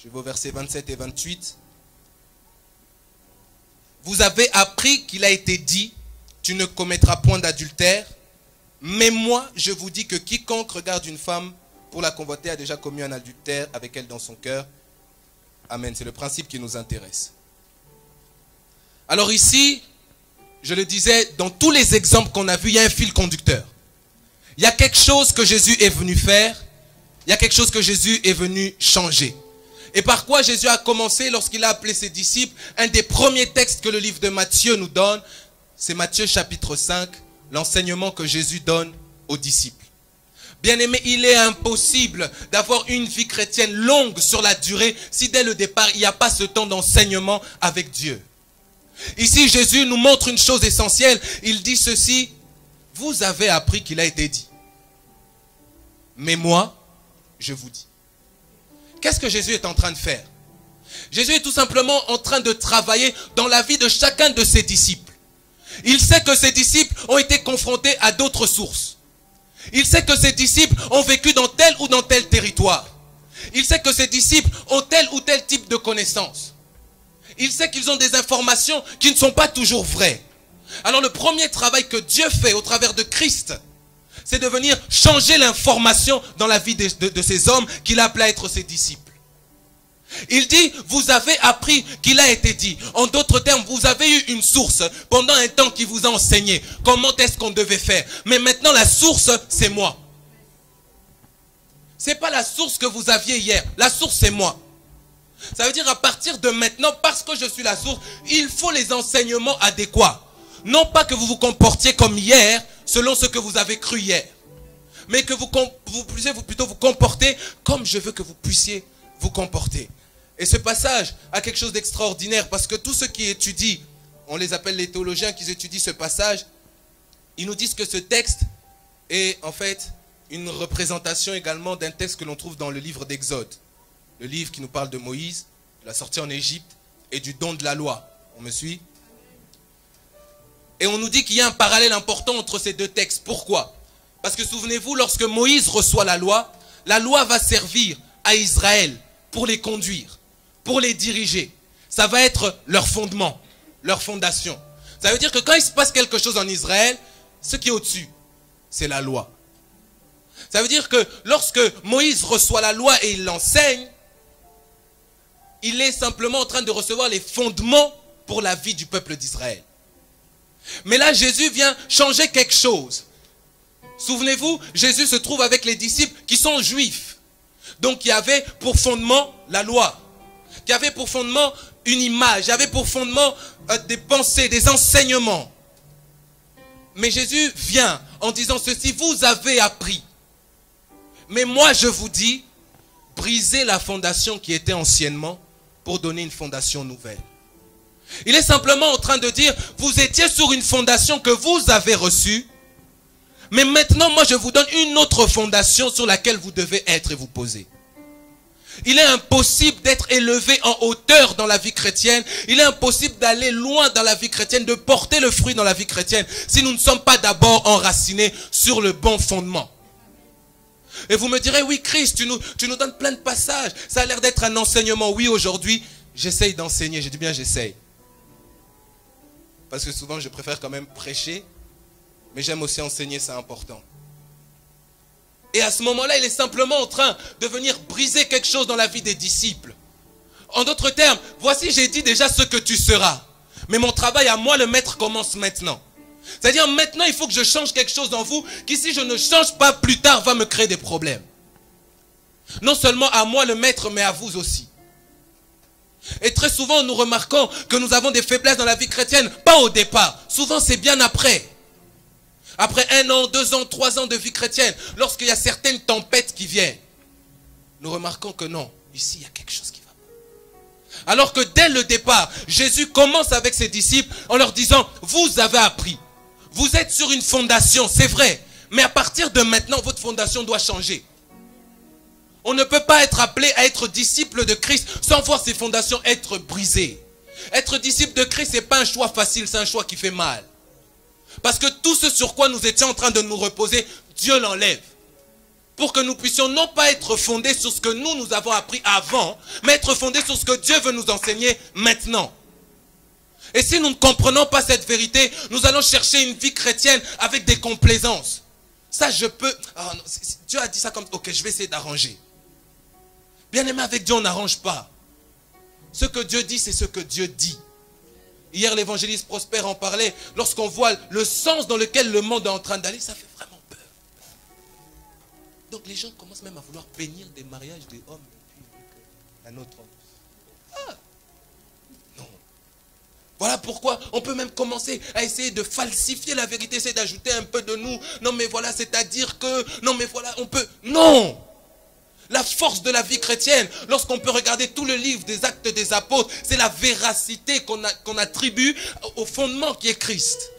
Je vais au verset 27 et 28. Vous avez appris qu'il a été dit, tu ne commettras point d'adultère. Mais moi, je vous dis que quiconque regarde une femme pour la convoiter a déjà commis un adultère avec elle dans son cœur. Amen. C'est le principe qui nous intéresse. Alors ici, je le disais, dans tous les exemples qu'on a vus, il y a un fil conducteur. Il y a quelque chose que Jésus est venu faire. Il y a quelque chose que Jésus est venu changer. Et par quoi Jésus a commencé lorsqu'il a appelé ses disciples? Un des premiers textes que le livre de Matthieu nous donne, c'est Matthieu chapitre 5, l'enseignement que Jésus donne aux disciples. Bien-aimé, il est impossible d'avoir une vie chrétienne longue sur la durée si dès le départ, il n'y a pas ce temps d'enseignement avec Dieu. Ici, Jésus nous montre une chose essentielle. Il dit ceci, vous avez appris qu'il a été dit. Mais moi, je vous dis. Qu'est-ce que Jésus est en train de faire? Jésus est tout simplement en train de travailler dans la vie de chacun de ses disciples. Il sait que ses disciples ont été confrontés à d'autres sources. Il sait que ses disciples ont vécu dans tel ou dans tel territoire. Il sait que ses disciples ont tel ou tel type de connaissances. Il sait qu'ils ont des informations qui ne sont pas toujours vraies. Alors le premier travail que Dieu fait au travers de Christ, c'est de venir changer l'information dans la vie de ces hommes qu'il a appelés à être ses disciples. Il dit, vous avez appris qu'il a été dit. En d'autres termes, vous avez eu une source pendant un temps qui vous a enseigné comment est-ce qu'on devait faire. Mais maintenant, la source, c'est moi. Ce n'est pas la source que vous aviez hier. La source, c'est moi. Ça veut dire à partir de maintenant, parce que je suis la source, il faut les enseignements adéquats. Non pas que vous vous comportiez comme hier, selon ce que vous avez cru hier. Mais que vous puissiez plutôt vous comporter comme je veux que vous puissiez vous comporter. Et ce passage a quelque chose d'extraordinaire parce que tous ceux qui étudient, on les appelle les théologiens qui étudient ce passage, ils nous disent que ce texte est en fait une représentation également d'un texte que l'on trouve dans le livre d'Exode. Le livre qui nous parle de Moïse, de la sortie en Égypte et du don de la loi. On me suit? Et on nous dit qu'il y a un parallèle important entre ces deux textes. Pourquoi? Parce que souvenez-vous, lorsque Moïse reçoit la loi va servir à Israël pour les conduire, pour les diriger. Ça va être leur fondement, leur fondation. Ça veut dire que quand il se passe quelque chose en Israël, ce qui est au-dessus, c'est la loi. Ça veut dire que lorsque Moïse reçoit la loi et il l'enseigne, il est simplement en train de recevoir les fondements pour la vie du peuple d'Israël. Mais là, Jésus vient changer quelque chose. Souvenez-vous, Jésus se trouve avec les disciples qui sont juifs. Donc, il y avait pour fondement la loi. Il y avait pour fondement une image. Il y avait pour fondement des pensées, des enseignements. Mais Jésus vient en disant ceci, vous avez appris. Mais moi, je vous dis, brisez la fondation qui était anciennement pour donner une fondation nouvelle. Il est simplement en train de dire, vous étiez sur une fondation que vous avez reçue, mais maintenant, moi, je vous donne une autre fondation sur laquelle vous devez être et vous poser. Il est impossible d'être élevé en hauteur dans la vie chrétienne. Il est impossible d'aller loin dans la vie chrétienne, de porter le fruit dans la vie chrétienne, si nous ne sommes pas d'abord enracinés sur le bon fondement. Et vous me direz, oui Christ, tu nous donnes plein de passages. Ça a l'air d'être un enseignement. Oui, aujourd'hui, j'essaye d'enseigner. Je dis bien j'essaye. Parce que souvent, je préfère quand même prêcher. Mais j'aime aussi enseigner, c'est important. Et à ce moment-là, il est simplement en train de venir briser quelque chose dans la vie des disciples. En d'autres termes, voici, j'ai dit déjà ce que tu seras. Mais mon travail à moi, le maître, commence maintenant. C'est-à-dire maintenant, il faut que je change quelque chose en vous qui, si je ne change pas plus tard, va me créer des problèmes. Non seulement à moi, le maître, mais à vous aussi. Et très souvent, nous remarquons que nous avons des faiblesses dans la vie chrétienne, pas au départ. Souvent, c'est bien après. Après 1 an, 2 ans, 3 ans de vie chrétienne, lorsqu'il y a certaines tempêtes qui viennent, nous remarquons que non, ici, il y a quelque chose qui va. Alors que dès le départ, Jésus commence avec ses disciples en leur disant, vous avez appris. Vous êtes sur une fondation, c'est vrai. Mais à partir de maintenant, votre fondation doit changer. On ne peut pas être appelé à être disciple de Christ sans voir ses fondations être brisées. Être disciple de Christ, ce n'est pas un choix facile, c'est un choix qui fait mal. Parce que tout ce sur quoi nous étions en train de nous reposer, Dieu l'enlève. Pour que nous puissions non pas être fondés sur ce que nous avons appris avant, mais être fondés sur ce que Dieu veut nous enseigner maintenant. Et si nous ne comprenons pas cette vérité, nous allons chercher une vie chrétienne avec des complaisances. Ça, je peux... Oh non, Dieu a dit ça comme... Ok, je vais essayer d'arranger. Bien aimé, avec Dieu, on n'arrange pas. Ce que Dieu dit, c'est ce que Dieu dit. Hier, l'évangéliste Prosper en parlait. Lorsqu'on voit le sens dans lequel le monde est en train d'aller, ça fait vraiment peur. Donc les gens commencent même à vouloir bénir des mariages des hommes avec un autre homme. Ah, non. Voilà pourquoi on peut même commencer à essayer de falsifier la vérité, essayer d'ajouter un peu de nous. Non mais voilà, c'est-à-dire que... Non mais voilà, on peut... Non! La force de la vie chrétienne, lorsqu'on peut regarder tout le livre des Actes des Apôtres, c'est la véracité qu'on attribue au fondement qui est Christ.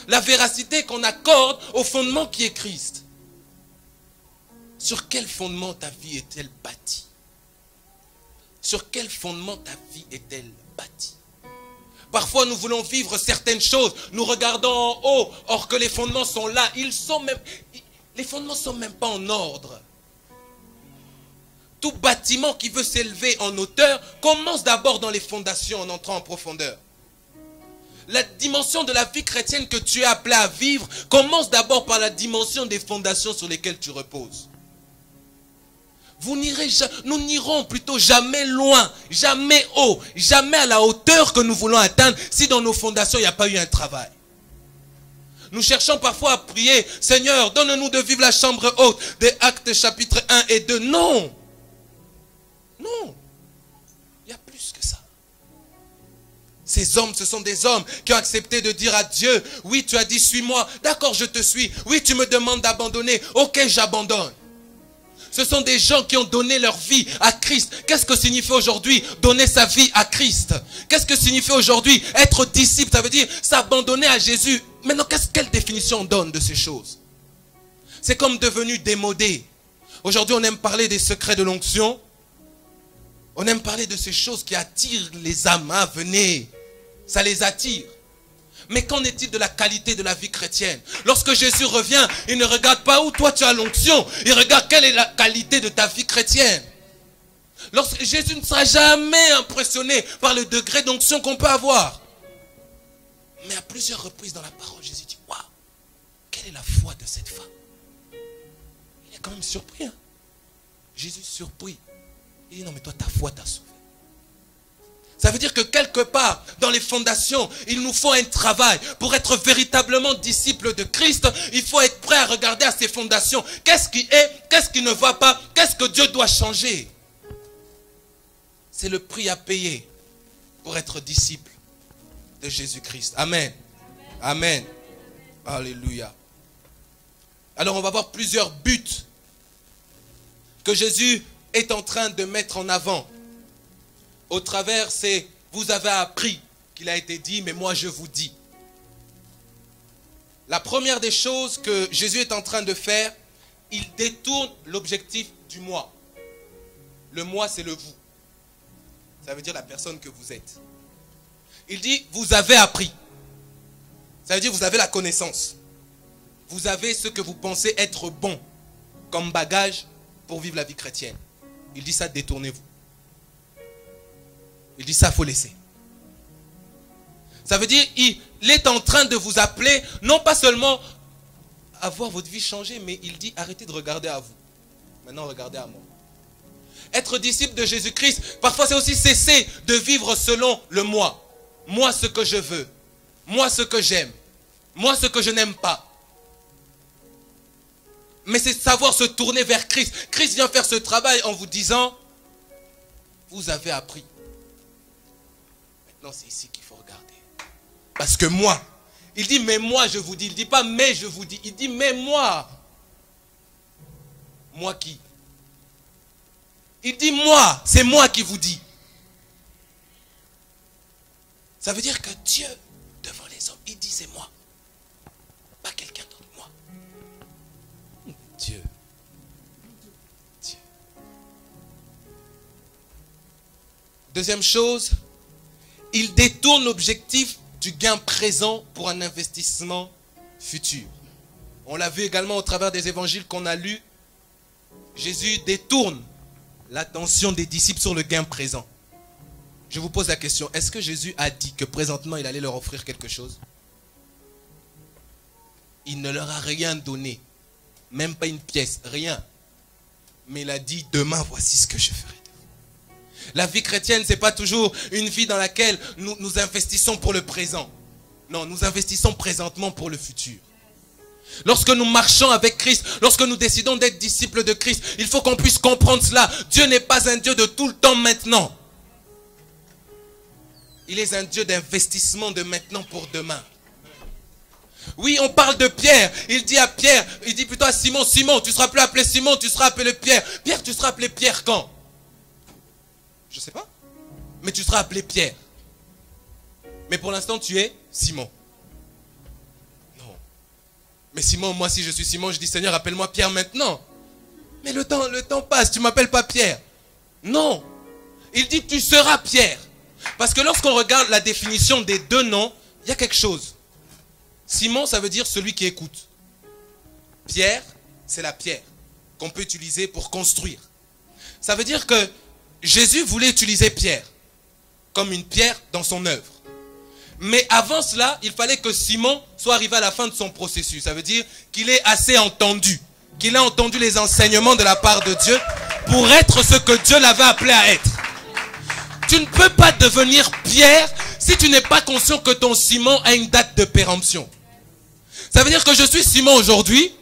La véracité qu'on accorde au fondement qui est Christ. Sur quel fondement ta vie est-elle bâtie? Sur quel fondement ta vie est-elle bâtie? Parfois, nous voulons vivre certaines choses. Nous regardons en haut, or que les fondements sont là. Les fondements ne sont même pas en ordre. Tout bâtiment qui veut s'élever en hauteur commence d'abord dans les fondations en entrant en profondeur. La dimension de la vie chrétienne que tu es appelé à vivre commence d'abord par la dimension des fondations sur lesquelles tu reposes. Nous n'irons plutôt jamais loin, jamais haut, jamais à la hauteur que nous voulons atteindre si dans nos fondations il n'y a pas eu un travail. Nous cherchons parfois à prier, Seigneur, donne-nous de vivre la chambre haute des Actes chapitre 1 et 2. Non. Non. Il y a plus que ça. Ces hommes, ce sont des hommes qui ont accepté de dire à Dieu, oui, tu as dit, suis-moi. D'accord, je te suis. Oui, tu me demandes d'abandonner. Ok, j'abandonne. Ce sont des gens qui ont donné leur vie à Christ. Qu'est-ce que signifie aujourd'hui donner sa vie à Christ? Qu'est-ce que signifie aujourd'hui être disciple? Ça veut dire s'abandonner à Jésus. Maintenant, quelle définition on donne de ces choses? C'est comme devenu démodé. Aujourd'hui, on aime parler des secrets de l'onction. On aime parler de ces choses qui attirent les âmes. Ah, venez, ça les attire. Mais qu'en est-il de la qualité de la vie chrétienne? Lorsque Jésus revient, il ne regarde pas où toi tu as l'onction. Il regarde quelle est la qualité de ta vie chrétienne. Lorsque Jésus ne sera jamais impressionné par le degré d'onction qu'on peut avoir. Mais à plusieurs reprises dans la parole, Jésus dit, waouh, quelle est la foi de cette femme? Il est quand même surpris. Hein? Jésus surpris. Il dit, non mais toi ta foi t'a sauvé. Ça veut dire que quelque part, dans les fondations, il nous faut un travail. Pour être véritablement disciple de Christ, il faut être prêt à regarder à ces fondations. Qu'est-ce qui est? Qu'est-ce qui ne va pas? Qu'est-ce que Dieu doit changer? C'est le prix à payer pour être disciple de Jésus-Christ. Amen. Amen. Alléluia. Alors on va voir plusieurs buts que Jésus est en train de mettre en avant. Au travers, c'est vous avez appris qu'il a été dit, mais moi je vous dis. La première des choses que Jésus est en train de faire, il détourne l'objectif du moi. Le moi, c'est le vous. Ça veut dire la personne que vous êtes. Il dit, vous avez appris. Ça veut dire vous avez la connaissance. Vous avez ce que vous pensez être bon comme bagage pour vivre la vie chrétienne. Il dit ça, détournez-vous. Il dit ça, il faut laisser. Ça veut dire, il est en train de vous appeler, non pas seulement à voir votre vie changer, mais il dit, arrêtez de regarder à vous. Maintenant, regardez à moi. Être disciple de Jésus-Christ, parfois c'est aussi cesser de vivre selon le moi. Moi, ce que je veux. Moi, ce que j'aime. Moi, ce que je n'aime pas. Mais c'est savoir se tourner vers Christ. Christ vient faire ce travail en vous disant, vous avez appris. Maintenant, c'est ici qu'il faut regarder. Parce que moi, il dit, mais moi je vous dis. Il ne dit pas, mais je vous dis. Il dit, mais moi. Moi qui? Il dit, moi, c'est moi qui vous dis. Ça veut dire que Dieu, devant les hommes, il dit, c'est moi. Pas quelqu'un d'autre, moi. Dieu. Dieu. Deuxième chose, il détourne l'objectif du gain présent pour un investissement futur. On l'a vu également au travers des évangiles qu'on a lus. Jésus détourne l'attention des disciples sur le gain présent. Je vous pose la question, est-ce que Jésus a dit que présentement il allait leur offrir quelque chose? Il ne leur a rien donné, même pas une pièce, rien. Mais il a dit, demain voici ce que je ferai. La vie chrétienne, ce n'est pas toujours une vie dans laquelle nous investissons pour le présent. Non, nous investissons présentement pour le futur. Lorsque nous marchons avec Christ, lorsque nous décidons d'être disciples de Christ, il faut qu'on puisse comprendre cela. Dieu n'est pas un Dieu de tout le temps maintenant. Il est un Dieu d'investissement de maintenant pour demain. Oui, on parle de Pierre. Il dit à Pierre, il dit plutôt à Simon, Simon, tu seras plus appelé Simon, tu seras appelé Pierre. Pierre, tu seras appelé Pierre quand? Je ne sais pas. Mais tu seras appelé Pierre. Mais pour l'instant, tu es Simon. Non. Mais Simon, moi, si je suis Simon, je dis, Seigneur, appelle-moi Pierre maintenant. Mais le temps passe, tu ne m'appelles pas Pierre. Non. Il dit, tu seras Pierre. Parce que lorsqu'on regarde la définition des deux noms, il y a quelque chose. Simon, ça veut dire celui qui écoute. Pierre, c'est la pierre qu'on peut utiliser pour construire. Ça veut dire que Jésus voulait utiliser Pierre comme une pierre dans son œuvre. Mais avant cela, il fallait que Simon soit arrivé à la fin de son processus. Ça veut dire qu'il ait assez entendu, qu'il ait entendu les enseignements de la part de Dieu pour être ce que Dieu l'avait appelé à être. Tu ne peux pas devenir Pierre si tu n'es pas conscient que ton Simon a une date de péremption. Ça veut dire que je suis Simon aujourd'hui,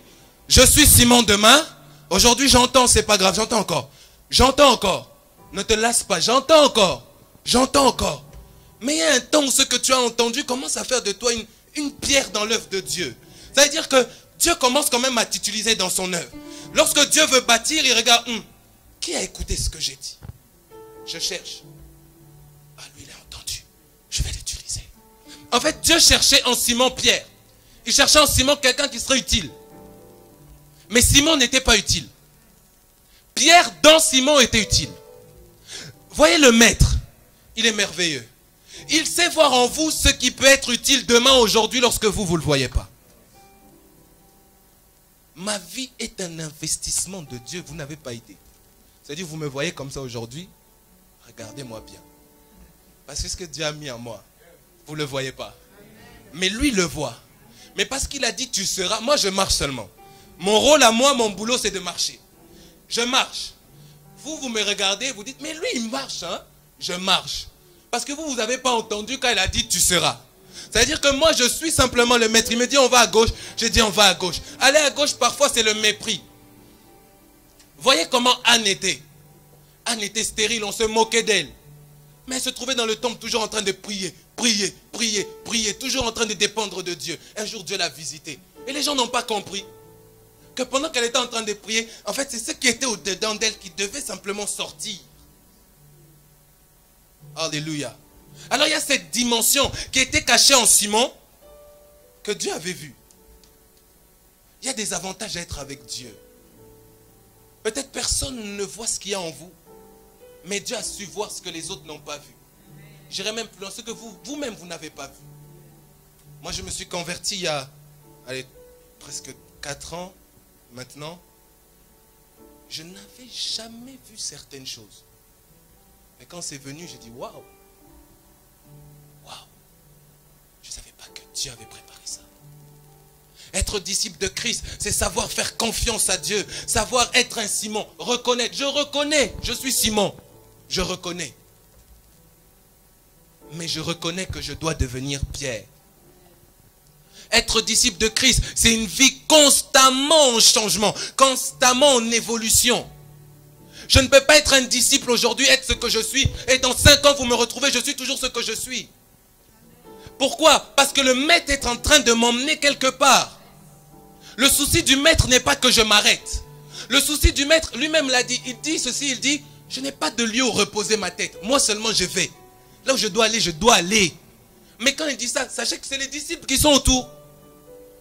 je suis Simon demain. Aujourd'hui j'entends, c'est pas grave, j'entends encore. J'entends encore. Ne te lasse pas, j'entends encore. J'entends encore. Mais il y a un temps où ce que tu as entendu commence à faire de toi une pierre dans l'œuvre de Dieu. Ça veut dire que Dieu commence quand même à t'utiliser dans son œuvre. Lorsque Dieu veut bâtir, il regarde, qui a écouté ce que j'ai dit? Je cherche. Ah, lui, il a entendu. Je vais l'utiliser. En fait, Dieu cherchait en Simon Pierre. Il cherchait en Simon quelqu'un qui serait utile. Mais Simon n'était pas utile. Pierre, dans Simon, était utile. Voyez le maître. Il est merveilleux. Il sait voir en vous ce qui peut être utile demain, aujourd'hui, lorsque vous ne le voyez pas. Ma vie est un investissement de Dieu. Vous n'avez pas idée. C'est-à-dire, vous me voyez comme ça aujourd'hui. Regardez-moi bien. Parce que ce que Dieu a mis en moi, vous ne le voyez pas. Mais lui le voit. Mais parce qu'il a dit tu seras, moi je marche seulement. Mon rôle à moi, mon boulot c'est de marcher. Je marche. Vous me regardez, vous dites, mais lui il marche, hein? Je marche. Parce que vous n'avez pas entendu quand il a dit tu seras. C'est-à-dire que moi je suis simplement le maître. Il me dit on va à gauche, je dis on va à gauche. Aller à gauche parfois c'est le mépris. Voyez comment Anne était. Anne était stérile, on se moquait d'elle. Mais elle se trouvait dans le temple toujours en train de prier, prier, prier, prier, toujours en train de dépendre de Dieu. Un jour Dieu l'a visitée. Et les gens n'ont pas compris que pendant qu'elle était en train de prier, en fait c'est ce qui était au-dedans d'elle qui devait simplement sortir. Alléluia. Alors il y a cette dimension qui était cachée en Simon que Dieu avait vue. Il y a des avantages à être avec Dieu. Peut-être personne ne voit ce qu'il y a en vous. Mais Dieu a su voir ce que les autres n'ont pas vu. J'irai même plus loin, ce que vous-même vous n'avez pas vu. Moi je me suis converti il y a presque 4 ans maintenant. Je n'avais jamais vu certaines choses. Mais quand c'est venu, j'ai dit waouh. Waouh. Je ne savais pas que Dieu avait préparé ça. Être disciple de Christ, c'est savoir faire confiance à Dieu. Savoir être un Simon. Reconnaître. Je reconnais. Je suis Simon. Je reconnais. Mais je reconnais que je dois devenir Pierre. Être disciple de Christ, c'est une vie constamment en changement. Constamment en évolution. Je ne peux pas être un disciple aujourd'hui, être ce que je suis. Et dans 5 ans, vous me retrouvez, je suis toujours ce que je suis. Pourquoi? Parce que le maître est en train de m'emmener quelque part. Le souci du maître n'est pas que je m'arrête. Le souci du maître, lui-même l'a dit. Il dit ceci, il dit, je n'ai pas de lieu où reposer ma tête. Moi seulement je vais. Là où je dois aller, je dois aller. Mais quand il dit ça, sachez que c'est les disciples qui sont autour.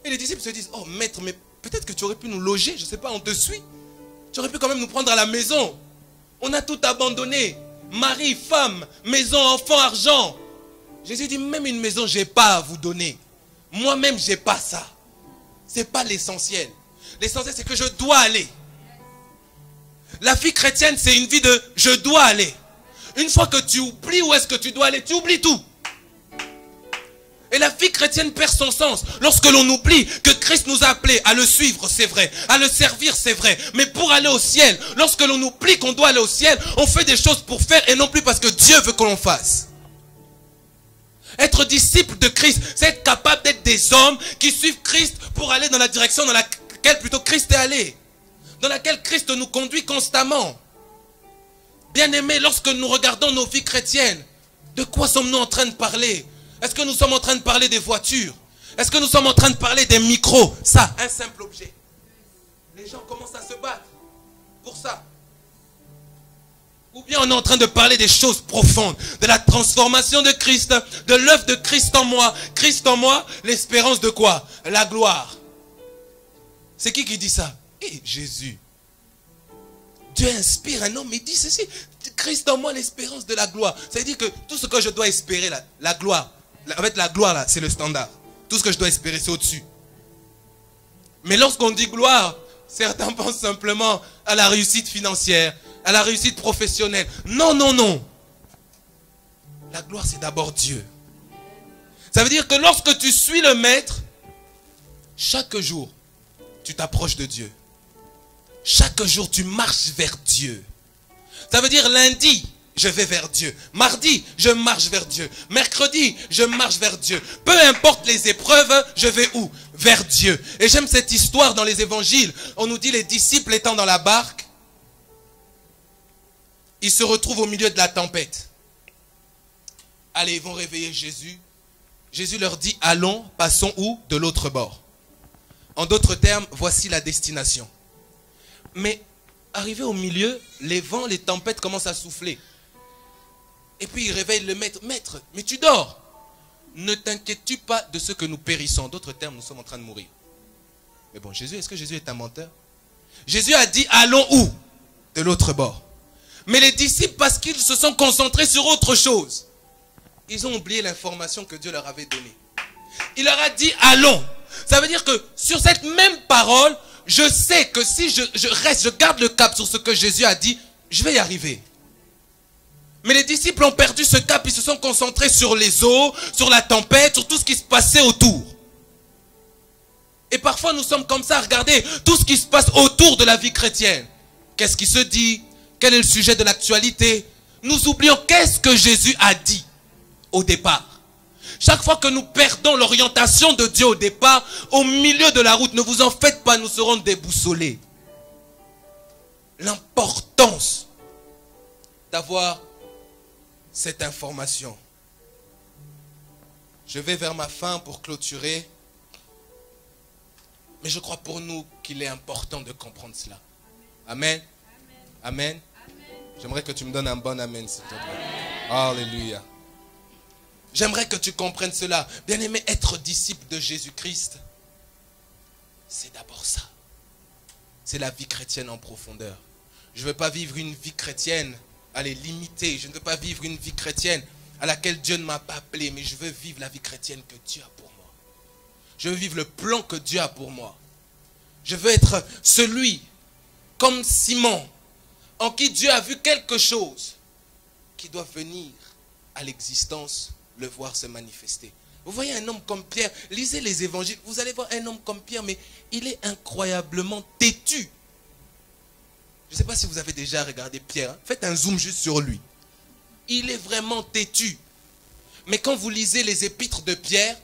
Et les disciples se disent, oh maître, mais peut-être que tu aurais pu nous loger, je ne sais pas, on te suit. Tu aurais pu quand même nous prendre à la maison. On a tout abandonné. Mari, femme, maison, enfant, argent. Jésus dit, même une maison, je n'ai pas à vous donner. Moi-même, je n'ai pas ça. Ce n'est pas l'essentiel. L'essentiel, c'est que je dois aller. La vie chrétienne, c'est une vie de je dois aller. Une fois que tu oublies où est-ce que tu dois aller, tu oublies tout. Et la vie chrétienne perd son sens lorsque l'on oublie que Christ nous a appelés à le suivre, c'est vrai. À le servir, c'est vrai. Mais pour aller au ciel, lorsque l'on oublie qu'on doit aller au ciel, on fait des choses pour faire et non plus parce que Dieu veut que l'on fasse. Être disciple de Christ, c'est être capable d'être des hommes qui suivent Christ pour aller dans la direction dans laquelle plutôt Christ est allé. Dans laquelle Christ nous conduit constamment. Bien-aimés, lorsque nous regardons nos vies chrétiennes, de quoi sommes-nous en train de parler? Est-ce que nous sommes en train de parler des voitures? Est-ce que nous sommes en train de parler des micros? Ça, un simple objet. Les gens commencent à se battre pour ça. Ou bien on est en train de parler des choses profondes, de la transformation de Christ, de l'œuvre de Christ en moi. Christ en moi, l'espérance de quoi? La gloire. C'est qui dit ça? Jésus. Dieu inspire un homme, il dit ceci. Christ en moi, l'espérance de la gloire. Ça veut dire que tout ce que je dois espérer, la gloire. En fait, la gloire, là, c'est le standard. Tout ce que je dois espérer, c'est au-dessus. Mais lorsqu'on dit gloire, certains pensent simplement à la réussite financière, à la réussite professionnelle. Non, non, non. La gloire, c'est d'abord Dieu. Ça veut dire que lorsque tu suis le maître, chaque jour, tu t'approches de Dieu. Chaque jour, tu marches vers Dieu. Ça veut dire lundi, je vais vers Dieu. Mardi, je marche vers Dieu. Mercredi, je marche vers Dieu. Peu importe les épreuves, je vais où? Vers Dieu. Et j'aime cette histoire dans les évangiles. On nous dit les disciples étant dans la barque, ils se retrouvent au milieu de la tempête. Allez, ils vont réveiller Jésus. Jésus leur dit, allons, passons où? De l'autre bord. En d'autres termes, voici la destination. Mais arrivé au milieu, les vents, les tempêtes commencent à souffler. Et puis il réveille le maître. Maître, mais tu dors. Ne t'inquiètes-tu pas de ce que nous périssons? En d'autres termes, nous sommes en train de mourir. Mais bon, Jésus, est-ce que Jésus est un menteur? Jésus a dit, allons où? De l'autre bord. Mais les disciples, parce qu'ils se sont concentrés sur autre chose, ils ont oublié l'information que Dieu leur avait donnée. Il leur a dit, allons. Ça veut dire que sur cette même parole, je sais que si je garde le cap sur ce que Jésus a dit, je vais y arriver. Mais les disciples ont perdu ce cap, ils se sont concentrés sur les eaux, sur la tempête, sur tout ce qui se passait autour. Et parfois nous sommes comme ça à regarder tout ce qui se passe autour de la vie chrétienne. Qu'est-ce qui se dit? Quel est le sujet de l'actualité? Nous oublions qu'est-ce que Jésus a dit au départ. Chaque fois que nous perdons l'orientation de Dieu au départ, au milieu de la route, ne vous en faites pas, nous serons déboussolés. L'importance d'avoir cette information. Je vais vers ma fin pour clôturer. Mais je crois pour nous qu'il est important de comprendre cela. Amen. Amen. J'aimerais que tu me donnes un bon amen, s'il te plaît. Alléluia. J'aimerais que tu comprennes cela. Bien-aimé, être disciple de Jésus-Christ, c'est d'abord ça. C'est la vie chrétienne en profondeur. Je ne veux pas vivre une vie chrétienne, allez, limitée. Je ne veux pas vivre une vie chrétienne à laquelle Dieu ne m'a pas appelé, mais je veux vivre la vie chrétienne que Dieu a pour moi. Je veux vivre le plan que Dieu a pour moi. Je veux être celui, comme Simon, en qui Dieu a vu quelque chose qui doit venir à l'existence, le voir se manifester. Vous voyez un homme comme Pierre, lisez les évangiles, vous allez voir un homme comme Pierre, mais il est incroyablement têtu. Je ne sais pas si vous avez déjà regardé Pierre, hein? Faites un zoom juste sur lui. Il est vraiment têtu. Mais quand vous lisez les épîtres de Pierre,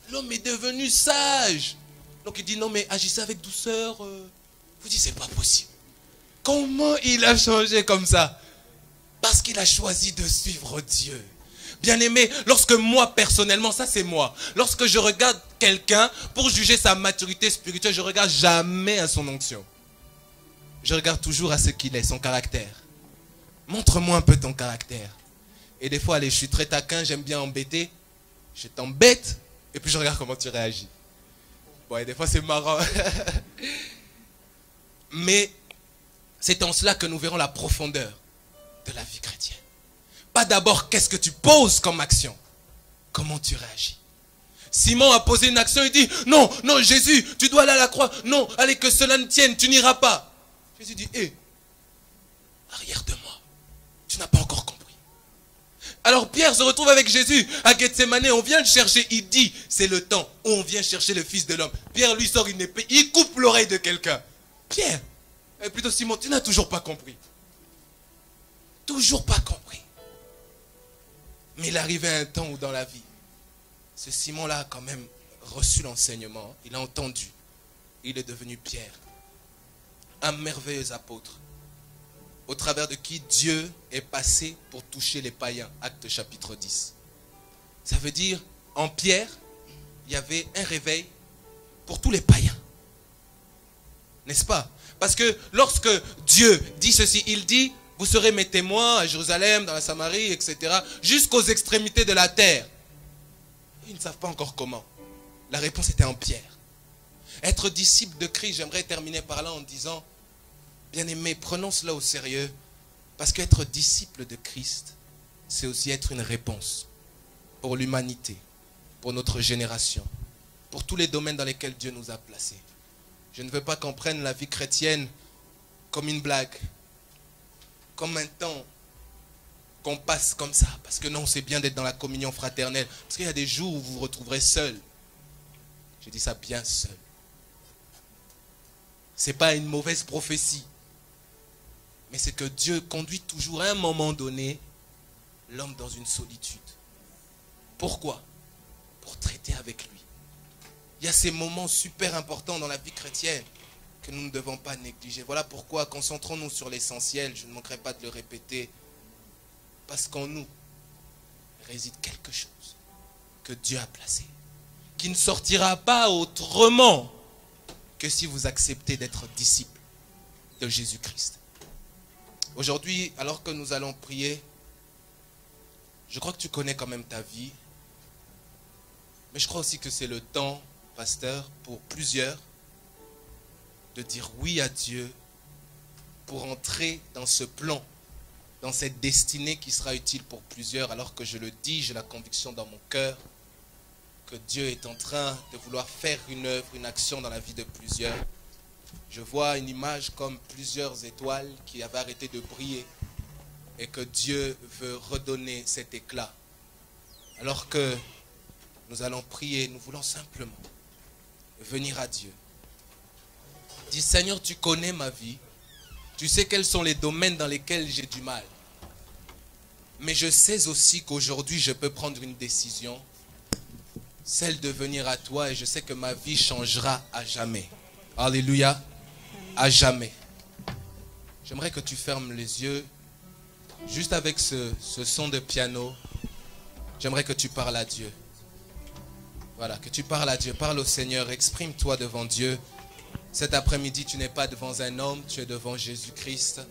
l'homme est devenu sage. Donc il dit non mais agissez avec douceur. Vous dites c'est pas possible. Comment il a changé comme ça? Parce qu'il a choisi de suivre Dieu. Bien-aimé, lorsque moi personnellement, ça c'est moi, lorsque je regarde quelqu'un pour juger sa maturité spirituelle, je ne regarde jamais à son onction. Je regarde toujours à ce qu'il est, son caractère. Montre-moi un peu ton caractère. Et des fois, allez, je suis très taquin, j'aime bien embêter. Je t'embête et puis je regarde comment tu réagis. Bon, et des fois c'est marrant. Mais c'est en cela que nous verrons la profondeur de la vie chrétienne. Pas d'abord qu'est-ce que tu poses comme action. Comment tu réagis. Simon a posé une action, il dit, non, non, Jésus, tu dois aller à la croix. Non, allez, que cela ne tienne, tu n'iras pas. Jésus dit, hé, arrière de moi, tu n'as pas encore compris. Alors Pierre se retrouve avec Jésus à Gethsémane, on vient le chercher, il dit, c'est le temps où on vient chercher le Fils de l'homme. Pierre lui sort une épée, il coupe l'oreille de quelqu'un. Pierre, et plutôt Simon, tu n'as toujours pas compris. Toujours pas compris. Mais il arrivait un temps où dans la vie, ce Simon-là a quand même reçu l'enseignement, il a entendu, il est devenu Pierre. Un merveilleux apôtre, au travers de qui Dieu est passé pour toucher les païens. Actes chapitre 10. Ça veut dire, en Pierre, il y avait un réveil pour tous les païens. N'est-ce pas? Parce que lorsque Dieu dit ceci, il dit, vous serez mes témoins à Jérusalem, dans la Samarie, etc., jusqu'aux extrémités de la terre. Ils ne savent pas encore comment. La réponse était en Pierre. Être disciple de Christ, j'aimerais terminer par là en disant, bien-aimé, prenons cela au sérieux, parce qu'être disciple de Christ, c'est aussi être une réponse pour l'humanité, pour notre génération, pour tous les domaines dans lesquels Dieu nous a placés. Je ne veux pas qu'on prenne la vie chrétienne comme une blague, comme un temps qu'on passe comme ça, parce que non, c'est bien d'être dans la communion fraternelle, parce qu'il y a des jours où vous vous retrouverez seul. Je dis ça bien seul. Ce n'est pas une mauvaise prophétie. Mais c'est que Dieu conduit toujours à un moment donné l'homme dans une solitude. Pourquoi? Pour traiter avec lui. Il y a ces moments super importants dans la vie chrétienne que nous ne devons pas négliger. Voilà pourquoi concentrons-nous sur l'essentiel. Je ne manquerai pas de le répéter. Parce qu'en nous réside quelque chose que Dieu a placé, qui ne sortira pas autrement que si vous acceptez d'être disciple de Jésus-Christ. Aujourd'hui, alors que nous allons prier, je crois que tu connais quand même ta vie, mais je crois aussi que c'est le temps, pasteur, pour plusieurs, de dire oui à Dieu pour entrer dans ce plan, dans cette destinée qui sera utile pour plusieurs, alors que je le dis, j'ai la conviction dans mon cœur que Dieu est en train de vouloir faire une œuvre, une action dans la vie de plusieurs. Je vois une image comme plusieurs étoiles qui avaient arrêté de briller et que Dieu veut redonner cet éclat. Alors que nous allons prier, nous voulons simplement venir à Dieu. Dis, Seigneur, tu connais ma vie. Tu sais quels sont les domaines dans lesquels j'ai du mal. Mais je sais aussi qu'aujourd'hui, je peux prendre une décision, celle de venir à toi, et je sais que ma vie changera à jamais. Alléluia, à jamais. J'aimerais que tu fermes les yeux, juste avec ce son de piano. J'aimerais que tu parles à Dieu. Voilà, que tu parles à Dieu, parle au Seigneur, exprime-toi devant Dieu. Cet après-midi, tu n'es pas devant un homme, tu es devant Jésus-Christ.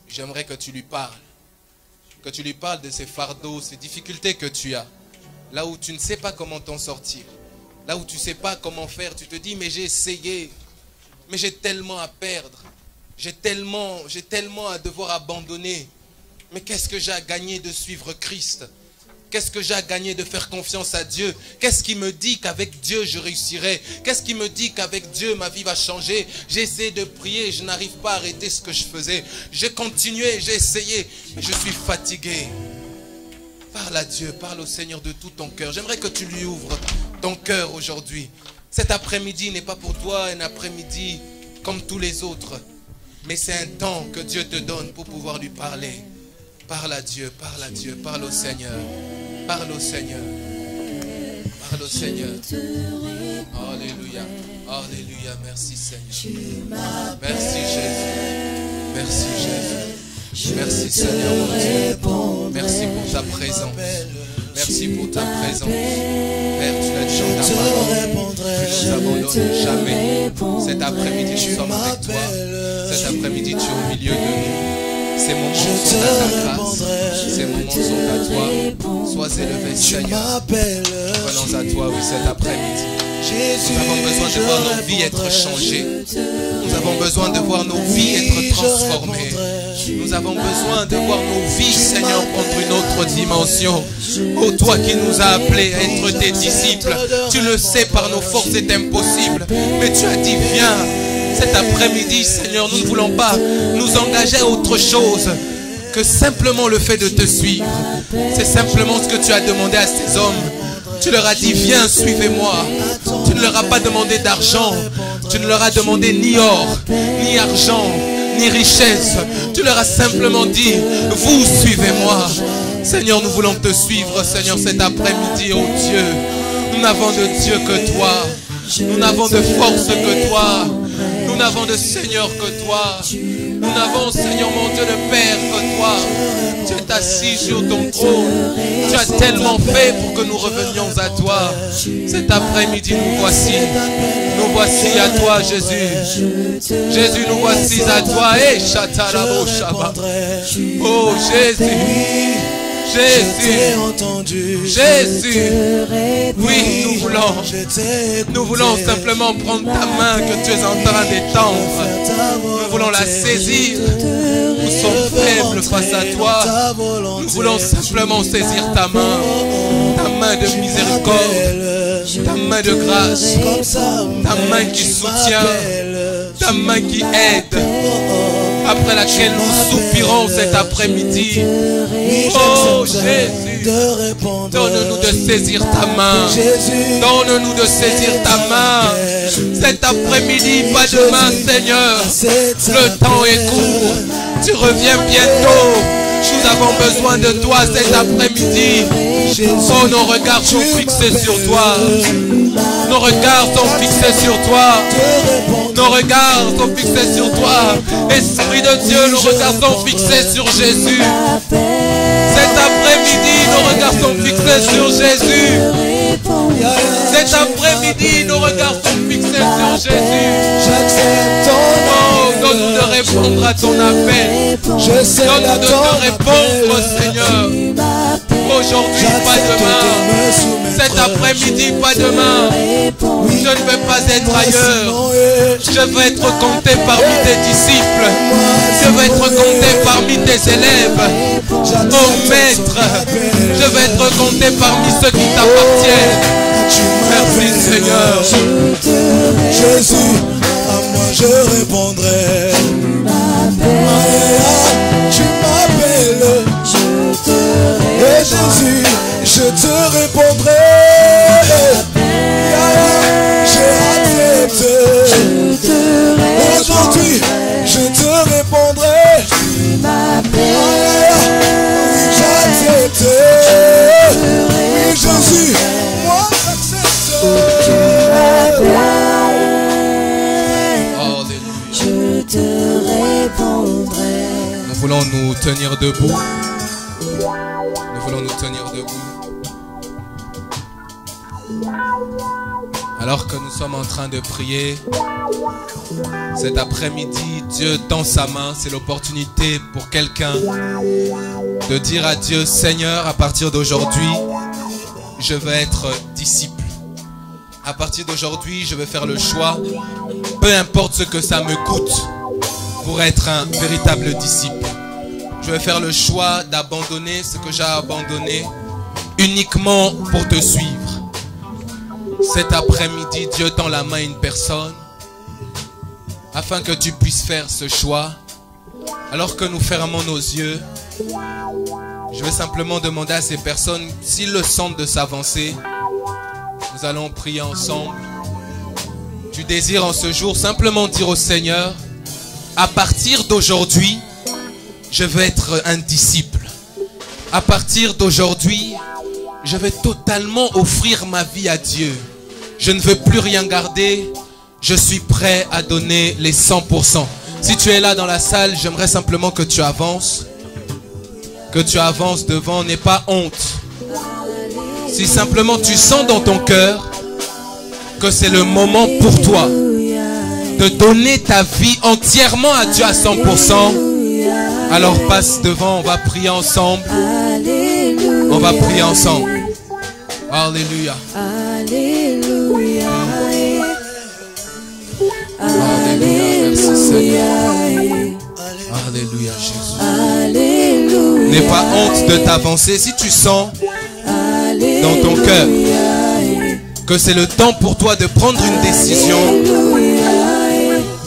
J'aimerais que tu lui parles. Que tu lui parles de ces fardeaux, ces difficultés que tu as. Là où tu ne sais pas comment t'en sortir. Là où tu ne sais pas comment faire, tu te dis, mais j'ai essayé. Mais j'ai tellement à perdre. J'ai tellement à devoir abandonner. Mais qu'est-ce que j'ai à gagner de suivre Christ? Qu'est-ce que j'ai à gagner de faire confiance à Dieu? Qu'est-ce qui me dit qu'avec Dieu je réussirai? Qu'est-ce qui me dit qu'avec Dieu ma vie va changer? J'ai essayé de prier, je n'arrive pas à arrêter ce que je faisais. J'ai continué, j'ai essayé, mais je suis fatigué. Parle à Dieu, parle au Seigneur de tout ton cœur. J'aimerais que tu lui ouvres ton cœur aujourd'hui. Cet après-midi n'est pas pour toi un après-midi comme tous les autres. Mais c'est un temps que Dieu te donne pour pouvoir lui parler. Parle à Dieu, parle au Seigneur. Parle au Seigneur. Parle au Seigneur. Alléluia. Alléluia. Merci Seigneur. Merci Jésus. Merci Jésus. Merci Seigneur mon Dieu. Merci pour ta présence. Merci pour ta présence. Père, tu l'as dit dans ta parole. Tu ne nous abandonnes jamais. Cet après-midi, nous sommes avec toi. Cet après-midi, tu es au milieu de nous. Ces moments sont à ta grâce. Ces moments sont à toi. Sois élevé, Seigneur. Venons à toi, oui, cet après-midi. Nous avons besoin de voir nos vies être changées. Nous avons besoin de voir nos vies être transformées. Nous avons besoin de voir nos vies, Seigneur, prendre une autre dimension. Oh, toi qui nous as appelés à être tes disciples, tu le sais, par nos forces c'est impossible. Mais tu as dit, viens. Cet après-midi, Seigneur, nous ne voulons pas nous engager à autre chose que simplement le fait de te suivre. C'est simplement ce que tu as demandé à ces hommes. Tu leur as dit, viens, suivez-moi. Tu ne leur as pas demandé d'argent. Tu ne leur as demandé ni or, ni argent, ni richesse. Tu leur as simplement dit, vous suivez-moi. Seigneur, nous voulons te suivre, Seigneur, cet après-midi, oh Dieu. Nous n'avons de Dieu que toi. Nous n'avons de force que toi. Nous n'avons de Seigneur que toi. Nous n'avons, Seigneur mon Dieu, de Père que toi. Tu es assis sur ton trône. Tu as tellement fait pour que nous revenions à toi. Cet après-midi, nous voici. Nous voici à toi, Jésus. Jésus, nous voici à toi. Eh, Chatarabo Shabbat. Oh, Jésus. Jésus, Jésus, oui, nous voulons simplement prendre ta main que tu es en train d'étendre. Nous voulons la saisir. Nous sommes faibles face à toi. Nous voulons simplement saisir ta main de miséricorde, ta main de grâce, ta main qui soutient, ta main qui aide, après laquelle nous soupirons cet après-midi. Oh Jésus. Donne-nous de saisir ta main. Donne-nous de saisir ta main. Cet après-midi, pas demain, Seigneur. Le temps est court. Tu reviens bientôt. Nous avons besoin de toi cet après-midi. Oh, nos regards sont fixés sur toi. Nos regards sont fixés sur toi. Nos regards sont fixés sur toi. Esprit de Dieu, nos regards sont fixés sur Jésus. Cet après-midi, nos regards sont fixés sur Jésus. Cet après-midi, nos regards sont fixés sur Jésus. Oh, donne-nous de répondre à ton appel. Donne-nous de te répondre, Seigneur. Aujourd'hui, pas demain. Cet après-midi, pas demain. Je ne veux pas être ailleurs. Je veux être compté parmi tes disciples. Je veux être compté parmi tes élèves. Oh Maître, je veux être compté parmi ceux qui t'appartiennent. Merci Seigneur. Jésus, à moi je répondrai. Tu m'appelles. Et Jésus, je te répondrai. J'ai accepté. Aujourd'hui, je te répondrai. J'accepte. Oui, Jésus, moi j'accepte. Je te répondrai. Nous voulons nous tenir debout. Nous voulons nous tenir debout. Alors que nous sommes en train de prier, cet après-midi, Dieu tend sa main. C'est l'opportunité pour quelqu'un de dire à Dieu, Seigneur, à partir d'aujourd'hui, je veux être disciple. À partir d'aujourd'hui, je vais faire le choix, peu importe ce que ça me coûte, pour être un véritable disciple. Je vais faire le choix d'abandonner ce que j'ai abandonné uniquement pour te suivre. Cet après-midi, Dieu tend la main à une personne afin que tu puisses faire ce choix. Alors que nous fermons nos yeux, je vais simplement demander à ces personnes s'ils le sentent de s'avancer. Nous allons prier ensemble. Tu désires en ce jour simplement dire au Seigneur, à partir d'aujourd'hui, je veux être un disciple. À partir d'aujourd'hui, je vais totalement offrir ma vie à Dieu. Je ne veux plus rien garder. Je suis prêt à donner les 100%. Si tu es là dans la salle, j'aimerais simplement que tu avances. Que tu avances devant, n'aie pas honte. Si simplement tu sens dans ton cœur que c'est le moment pour toi de donner ta vie entièrement à Dieu à 100%, alors passe devant, on va prier ensemble. On va prier ensemble. Alléluia. Alléluia. Alléluia, merci Seigneur. Alléluia Jésus. N'aie pas honte de t'avancer. Si tu sens dans ton cœur que c'est le temps pour toi de prendre une décision,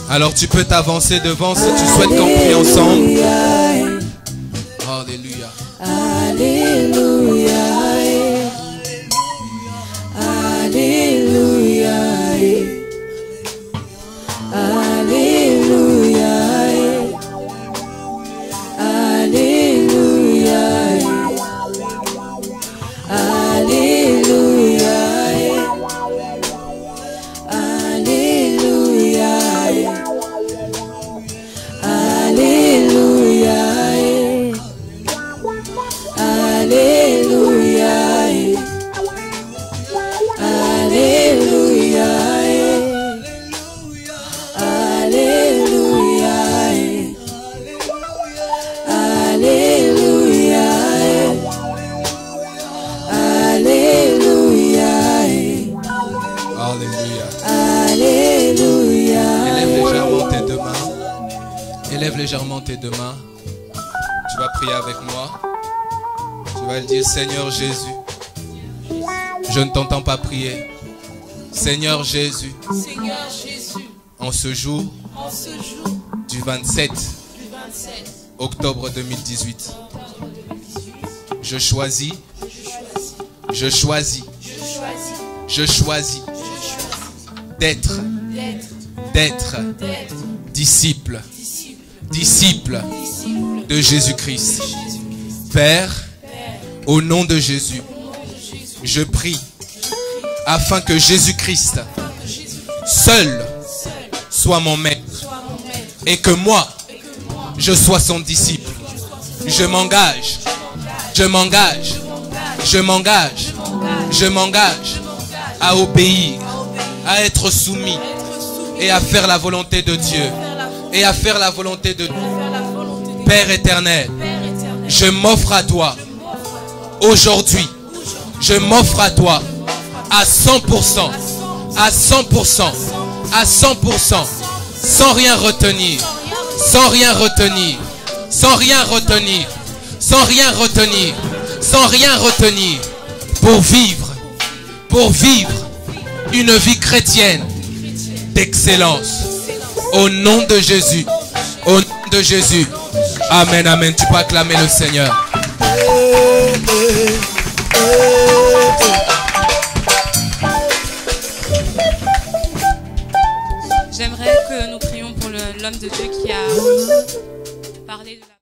alors tu peux t'avancer devant si tu souhaites qu'on prie ensemble. Alléluia. Alléluia. Alléluia. Alléluia. Alléluia. Alléluia. Alléluia. Alléluia. Alléluia. Alléluia. Alléluia. Alléluia. Alléluia. Alléluia. Alléluia. Élève légèrement tes deux mains. Élève légèrement tes deux mains. Tu vas prier avec moi. Tu vas le dire, Seigneur Jésus. Je ne t'entends pas prier. Seigneur Jésus. Seigneur Jésus, En ce jour en ce jour du 27 du 27 octobre 2018, je choisis je Je choisis d'être disciple de Jésus-Christ. Père, au nom de Jésus, je prie afin que Jésus-Christ seul soit mon maître et que moi, je sois son disciple. Je m'engage à obéir, à être soumis et à faire la volonté de Dieu. Père éternel, je m'offre à toi aujourd'hui. Je m'offre à toi à 100%, sans rien retenir, pour vivre une vie chrétienne d'excellence. Au nom de Jésus. Amen, amen. Tu peux acclamer le Seigneur. J'aimerais que nous prions pour l'homme de Dieu qui a parlé de la...